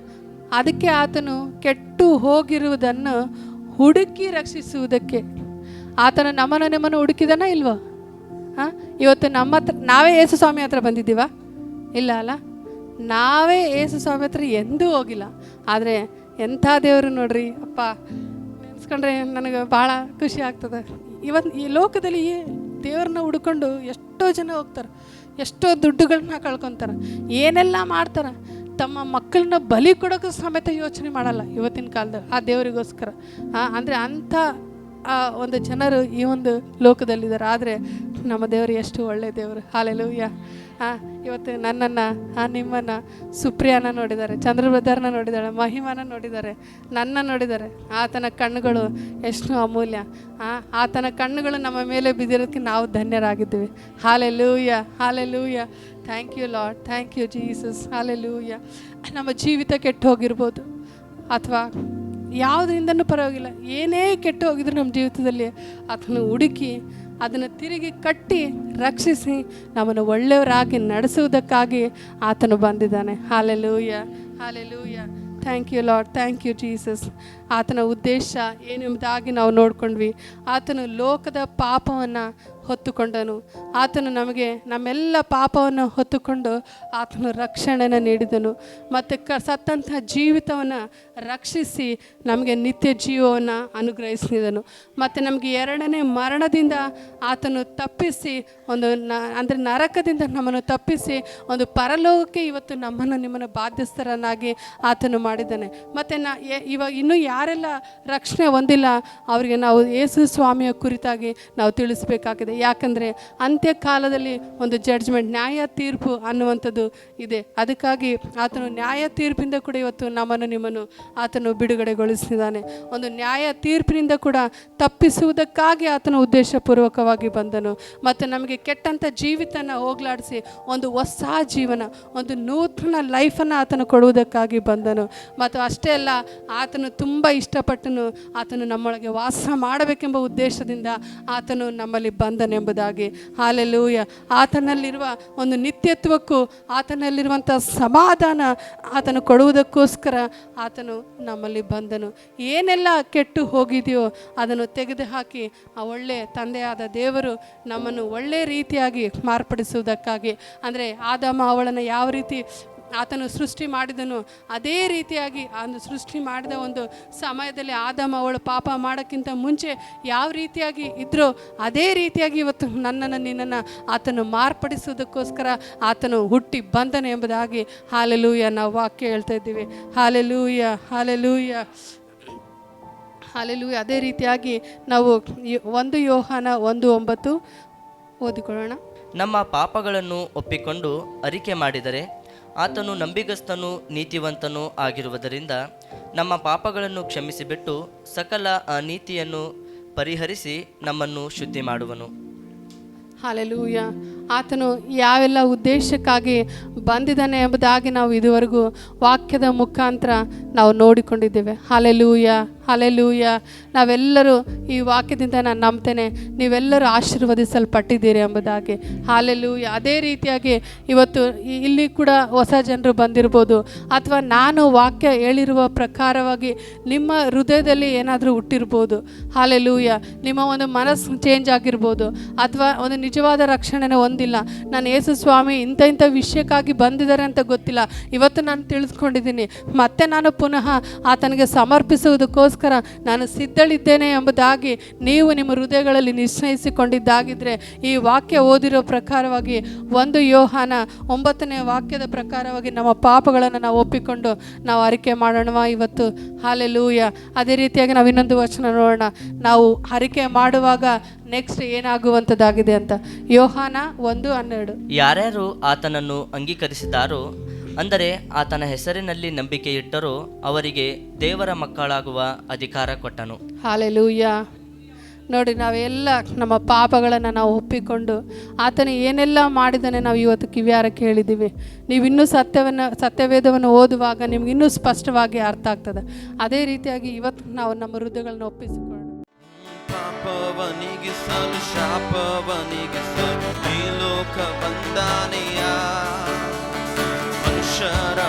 ಅದಕ್ಕೆ ಆತನು ಕೆಟ್ಟು ಹೋಗಿರುವುದನ್ನು ಹುಡುಕಿ ರಕ್ಷಿಸುವುದಕ್ಕೆ ಆತನು ನಿಮ್ಮನ್ನು ಹುಡುಕಿದನ ಇಲ್ವೋ? ಇವತ್ತು ನಾವೇ ಯೇಸು ಸ್ವಾಮಿ ಹತ್ರ ಬಂದಿದ್ದೀವ? ಇಲ್ಲ ಅಲ್ಲ, ನಾವೇ ಯೇಸು ಸ್ವಾಮಿ ಹತ್ರ ಎಂದೂ ಹೋಗಿಲ್ಲ. ಆದರೆ ಎಂಥ ದೇವರು ನೋಡ್ರಿ ಅಪ್ಪ, ನೆನೆಸ್ಕೊಂಡ್ರೆ ನನಗೆ ಭಾಳ ಖುಷಿ ಆಗ್ತದೆ. ಈ ಲೋಕದಲ್ಲಿ ದೇವ್ರನ್ನ ಹುಡ್ಕೊಂಡು ಎಷ್ಟೋ ಜನ ಹೋಗ್ತಾರೆ, ಎಷ್ಟೋ ದುಡ್ಡುಗಳನ್ನ ಕಳ್ಕೊತಾರೆ, ಏನೆಲ್ಲ ಮಾಡ್ತಾರೆ. ತಮ್ಮ ಮಕ್ಕಳನ್ನ ಬಲಿ ಕೊಡೋಕ್ಕೂ ಸಮೇತ ಯೋಚನೆ ಮಾಡಲ್ಲ ಇವತ್ತಿನ ಕಾಲದಲ್ಲಿ ಆ ದೇವರಿಗೋಸ್ಕರ. ಅಂದರೆ ಅಂಥ ಒಂದು ಜನರು ಈ ಒಂದು ಲೋಕದಲ್ಲಿದ್ದಾರೆ. ಆದರೆ ನಮ್ಮ ದೇವರು ಎಷ್ಟು ಒಳ್ಳೆಯ ದೇವರು. ಹಾಲೆಲೂಯ. ಇವತ್ತು ನನ್ನನ್ನು, ನಿಮ್ಮನ್ನು, ಸುಪ್ರಿಯಾನ ನೋಡಿದ್ದಾರೆ, ಚಂದ್ರ ಬ್ರದರ್ನ ನೋಡಿದ್ದಾಳೆ, ಮಹಿಮಾನ ನೋಡಿದ್ದಾರೆ, ನನ್ನ ನೋಡಿದ್ದಾರೆ. ಆತನ ಕಣ್ಣುಗಳು ಎಷ್ಟು ಅಮೂಲ್ಯ. ಆತನ ಕಣ್ಣುಗಳು ನಮ್ಮ ಮೇಲೆ ಬಿದ್ದಿರೋದಕ್ಕೆ ನಾವು ಧನ್ಯರಾಗಿದ್ದೀವಿ. Hallelujah, hallelujah. Thank you Lord, thank you Jesus. Hallelujah. ನಮ್ಮ ಜೀವಿತ ಕೆಟ್ಟು ಹೋಗಿರ್ಬೋದು, ಅಥವಾ ಯಾವುದರಿಂದನೂ ಪರವಾಗಿಲ್ಲ, ಏನೇ ಕೆಟ್ಟು ಹೋಗಿದ್ರು ನಮ್ಮ ಜೀವಿತದಲ್ಲಿ ಆತನ ಹುಡುಕಿ ಅದನ್ನು ತಿರುಗಿ ಕಟ್ಟಿ ರಕ್ಷಿಸಿ ನಮ್ಮನ್ನು ಒಳ್ಳೆಯವರಾಗಿ ನಡೆಸುವುದಕ್ಕಾಗಿ ಆತನು ಬಂದಿದ್ದಾನೆ. Hallelujah, hallelujah. Thank you Lord, thank you Jesus. ಆತನ ಉದ್ದೇಶ ಏನೆಂಬುದಾಗಿ ನಾವು ನೋಡ್ಕೊಂಡ್ವಿ. ಆತನು ಲೋಕದ ಪಾಪವನ್ನು ಹೊತ್ತುಕೊಂಡನು. ಆತನು ನಮಗೆ ನಮ್ಮೆಲ್ಲ ಪಾಪವನ್ನು ಹೊತ್ತುಕೊಂಡು ಆತನು ರಕ್ಷಣೆಯನ್ನು ನೀಡಿದನು. ಮತ್ತು ಸತ್ತಂಥ ಜೀವಿತವನ್ನು ರಕ್ಷಿಸಿ ನಮಗೆ ನಿತ್ಯ ಜೀವವನ್ನು ಅನುಗ್ರಹಿಸಿದನು. ಮತ್ತು ನಮಗೆ 2ನೇ ಮರಣದಿಂದ ಆತನು ತಪ್ಪಿಸಿ ಅಂದರೆ ನರಕದಿಂದ ನಮ್ಮನ್ನು ತಪ್ಪಿಸಿ ಒಂದು ಪರಲೋಕಕ್ಕೆ ಇವತ್ತು ನಿಮ್ಮನ್ನು ಬಾಧ್ಯಸ್ಥರನ್ನಾಗಿ ಆತನು ಮಾಡಿದ್ದಾನೆ. ಮತ್ತು ಇವಾಗ ಇನ್ನೂ ಯಾರೆಲ್ಲ ರಕ್ಷಣೆ ಹೊಂದಿಲ್ಲ ಅವರಿಗೆ ನಾವು ಯೇಸು ಸ್ವಾಮಿಯ ಕುರಿತಾಗಿ ನಾವು ತಿಳಿಸಬೇಕಾಗಿದೆ. ಯಾಕಂದರೆ ಅಂತ್ಯಕಾಲದಲ್ಲಿ ಒಂದು ಜಡ್ಜ್ಮೆಂಟ್, ನ್ಯಾಯ ತೀರ್ಪು ಅನ್ನುವಂಥದ್ದು ಇದೆ. ಅದಕ್ಕಾಗಿ ಆತನು ನ್ಯಾಯ ತೀರ್ಪಿಂದ ಕೂಡ ಇವತ್ತು ನಿಮ್ಮನ್ನು ಆತನು ಬಿಡುಗಡೆಗೊಳಿಸಿದ್ದಾನೆ. ಒಂದು ನ್ಯಾಯ ತೀರ್ಪಿನಿಂದ ಕೂಡ ತಪ್ಪಿಸುವುದಕ್ಕಾಗಿ ಆತನು ಉದ್ದೇಶಪೂರ್ವಕವಾಗಿ ಬಂದನು. ಮತ್ತು ನಮಗೆ ಕೆಟ್ಟಂಥ ಜೀವಿತನ ಹೋಗಲಾಡಿಸಿ ಒಂದು ಹೊಸ ಜೀವನ, ಒಂದು ನೂತನ ಲೈಫನ್ನು ಆತನು ಕೊಡುವುದಕ್ಕಾಗಿ ಬಂದನು. ಮತ್ತು ಅಷ್ಟೇ ಅಲ್ಲ, ಆತನು ತುಂಬ ಇಷ್ಟಪಟ್ಟನು ಆತನು ನಮ್ಮೊಳಗೆ ವಾಸ ಮಾಡಬೇಕೆಂಬ ಉದ್ದೇಶದಿಂದ ಆತನು ನಮ್ಮಲ್ಲಿ ಬಂದ ಬಂದನೆಂಬುದಾಗಿ. ಹಾಲೆಲೂಯ. ಆತನಲ್ಲಿರುವ ಒಂದು ನಿತ್ಯತ್ವಕ್ಕೂ ಆತನಲ್ಲಿರುವಂಥ ಸಮಾಧಾನ ಆತನು ಕೊಡುವುದಕ್ಕೋಸ್ಕರ ಆತನು ನಮ್ಮಲ್ಲಿ ಬಂದನು. ಏನೆಲ್ಲ ಕೆಟ್ಟು ಹೋಗಿದೆಯೋ ಅದನ್ನು ತೆಗೆದುಹಾಕಿ ಆ ಒಳ್ಳೆ ತಂದೆಯಾದ ದೇವರು ನಮ್ಮನ್ನು ಒಳ್ಳೆ ರೀತಿಯಾಗಿ ಮಾರ್ಪಡಿಸುವುದಕ್ಕಾಗಿ, ಅಂದರೆ ಆದಾಮ ಅವಳನ್ನು ಯಾವ ರೀತಿ ಆತನು ಸೃಷ್ಟಿ ಮಾಡಿದನು ಅದೇ ರೀತಿಯಾಗಿ ಒಂದು ಸೃಷ್ಟಿ ಮಾಡಿದ ಒಂದು ಸಮಯದಲ್ಲಿ ಆದಾಮ ಅವಳು ಪಾಪ ಮಾಡೋಕ್ಕಿಂತ ಮುಂಚೆ ಯಾವ ರೀತಿಯಾಗಿ ಇದ್ರೋ ಅದೇ ರೀತಿಯಾಗಿ ಇವತ್ತು ನನ್ನನ್ನು ನಿನ್ನನ್ನು ಆತನು ಮಾರ್ಪಡಿಸೋದಕ್ಕೋಸ್ಕರ ಆತನು ಹುಟ್ಟಿ ಬಂದನು ಎಂಬುದಾಗಿ ಹಾಲೆಲೂಯ ನಾವು ವಾಕ್ಯ ಹೇಳ್ತಾ ಇದ್ದೀವಿ. Hallelujah, hallelujah, hallelujah. ಅದೇ ರೀತಿಯಾಗಿ ನಾವು 1 ಯೋಹಾನ 1:9 ಓದಿಕೊಳ್ಳೋಣ. ನಮ್ಮ ಪಾಪಗಳನ್ನು ಒಪ್ಪಿಕೊಂಡು ಅರಿಕೆ ಮಾಡಿದರೆ ಆತನು ನಂಬಿಗಸ್ತನೂ ನೀತಿವಂತನೂ ಆಗಿರುವುದರಿಂದ ನಮ್ಮ ಪಾಪಗಳನ್ನು ಕ್ಷಮಿಸಿಬಿಟ್ಟು ಸಕಲ ಅನೀತಿಯನ್ನು ಪರಿಹರಿಸಿ ನಮ್ಮನ್ನು ಶುದ್ಧಿ ಮಾಡುವನು. ಹಾಲೆಲೂಯ. ಆತನು ಯಾವೆಲ್ಲ ಉದ್ದೇಶಕ್ಕಾಗಿ ಬಂದಿದ್ದಾನೆ ಎಂಬುದಾಗಿ ನಾವು ಇದುವರೆಗೂ ವಾಕ್ಯದ ಮುಖಾಂತರ ನಾವು ನೋಡಿಕೊಂಡಿದ್ದೇವೆ. Hallelujah, hallelujah. ನಾವೆಲ್ಲರೂ ಈ ವಾಕ್ಯದಿಂದ ನಾನು ನಂಬ್ತೇನೆ ನೀವೆಲ್ಲರೂ ಆಶೀರ್ವದಿಸಲ್ಪಟ್ಟಿದ್ದೀರಿ ಎಂಬುದಾಗಿ. ಹಾಲೆಲೂಯ. ಅದೇ ರೀತಿಯಾಗಿ ಇವತ್ತು ಇಲ್ಲಿ ಕೂಡ ಹೊಸ ಜನರು ಬಂದಿರ್ಬೋದು, ಅಥವಾ ನಾನು ವಾಕ್ಯ ಹೇಳಿರುವ ಪ್ರಕಾರವಾಗಿ ನಿಮ್ಮ ಹೃದಯದಲ್ಲಿ ಏನಾದರೂ ಹುಟ್ಟಿರ್ಬೋದು. ಹಾಲೆಲೂಯ. ನಿಮ್ಮ ಒಂದು ಮನಸ್ಸು ಚೇಂಜ್ ಆಗಿರ್ಬೋದು, ಅಥವಾ ಒಂದು ನಿಜವಾದ ರಕ್ಷಣೆನೇ ಹೊಂದಿಲ್ಲ, ನಾನು ಯೇಸು ಸ್ವಾಮಿ ಇಂಥ ವಿಷಯಕ್ಕಾಗಿ ಬಂದಿದ್ದಾರೆ ಅಂತ ಗೊತ್ತಿಲ್ಲ, ಇವತ್ತು ನಾನು ತಿಳಿದುಕೊಂಡಿದ್ದೀನಿ, ಮತ್ತೆ ನಾನು ಪುನಃ ಆತನಿಗೆ ಸಮರ್ಪಿಸುವುದಕ್ಕೋಸ್ಕರ ನಾನು ಸಿದ್ಧಳಿದ್ದೇನೆ ಎಂಬುದಾಗಿ ನೀವು ನಿಮ್ಮ ಹೃದಯಗಳಲ್ಲಿ ನಿಶ್ಚಯಿಸಿಕೊಂಡಿದ್ದಾಗಿದ್ದರೆ ಈ ವಾಕ್ಯ ಓದಿರೋ ಪ್ರಕಾರವಾಗಿ 1 ಯೋಹಾನ 9ನೇ ವಾಕ್ಯದ ಪ್ರಕಾರವಾಗಿ ನಮ್ಮ ಪಾಪಗಳನ್ನು ನಾವು ಒಪ್ಪಿಕೊಂಡು ನಾವು ಅರಿಕೆ ಮಾಡೋಣ ಇವತ್ತು. ಹಾಲೆಲೂಯ. ಅದೇ ರೀತಿಯಾಗಿ ನಾವು ಇನ್ನೊಂದು ವಚನ ನೋಡೋಣ, ನಾವು ಅರಿಕೆ ಮಾಡುವಾಗ ನೆಕ್ಸ್ಟ್ ಏನಾಗುವಂಥದ್ದಾಗಿದೆ ಅಂತ. ಯೋಹಾನ 1:12. ಯಾರ್ಯಾರು ಆತನನ್ನು ಅಂಗೀಕರಿಸಿದಾರೋ, ಅಂದರೆ ಆತನ ಹೆಸರಿನಲ್ಲಿ ನಂಬಿಕೆ ಇಟ್ಟರೋ ಅವರಿಗೆ ದೇವರ ಮಕ್ಕಳಾಗುವ ಅಧಿಕಾರ ಕೊಟ್ಟನು. ಹಾಲೆಲೂಯ. ನೋಡಿ, ನಾವೆಲ್ಲ ನಮ್ಮ ಪಾಪಗಳನ್ನು ನಾವು ಒಪ್ಪಿಕೊಂಡು ಆತನು ಏನೆಲ್ಲ ಮಾಡಿದ್ದಾನೆ ನಾವು ಇವತ್ತು ಕಿವಿಯಾರ ಕೇಳಿದ್ದೀವಿ. ನೀವು ಇನ್ನೂ ಸತ್ಯವೇದವನ್ನು ಓದುವಾಗ ನಿಮ್ಗೆ ಇನ್ನೂ ಸ್ಪಷ್ಟವಾಗಿ ಅರ್ಥ ಆಗ್ತದೆ. ಅದೇ ರೀತಿಯಾಗಿ ಇವತ್ತು ನಾವು ನಮ್ಮ ಹೃದಯಗಳನ್ನ ಒಪ್ಪಿಸಿಕೊಳ್ಳೋಣ. ಪಾಪವನಿಗಿಸಲು ಶಾಪವನಿಗಿಸಲು ಈ ಲೋಕ ಬಂದಾನೆಯ ಮನುಷ್ಯರ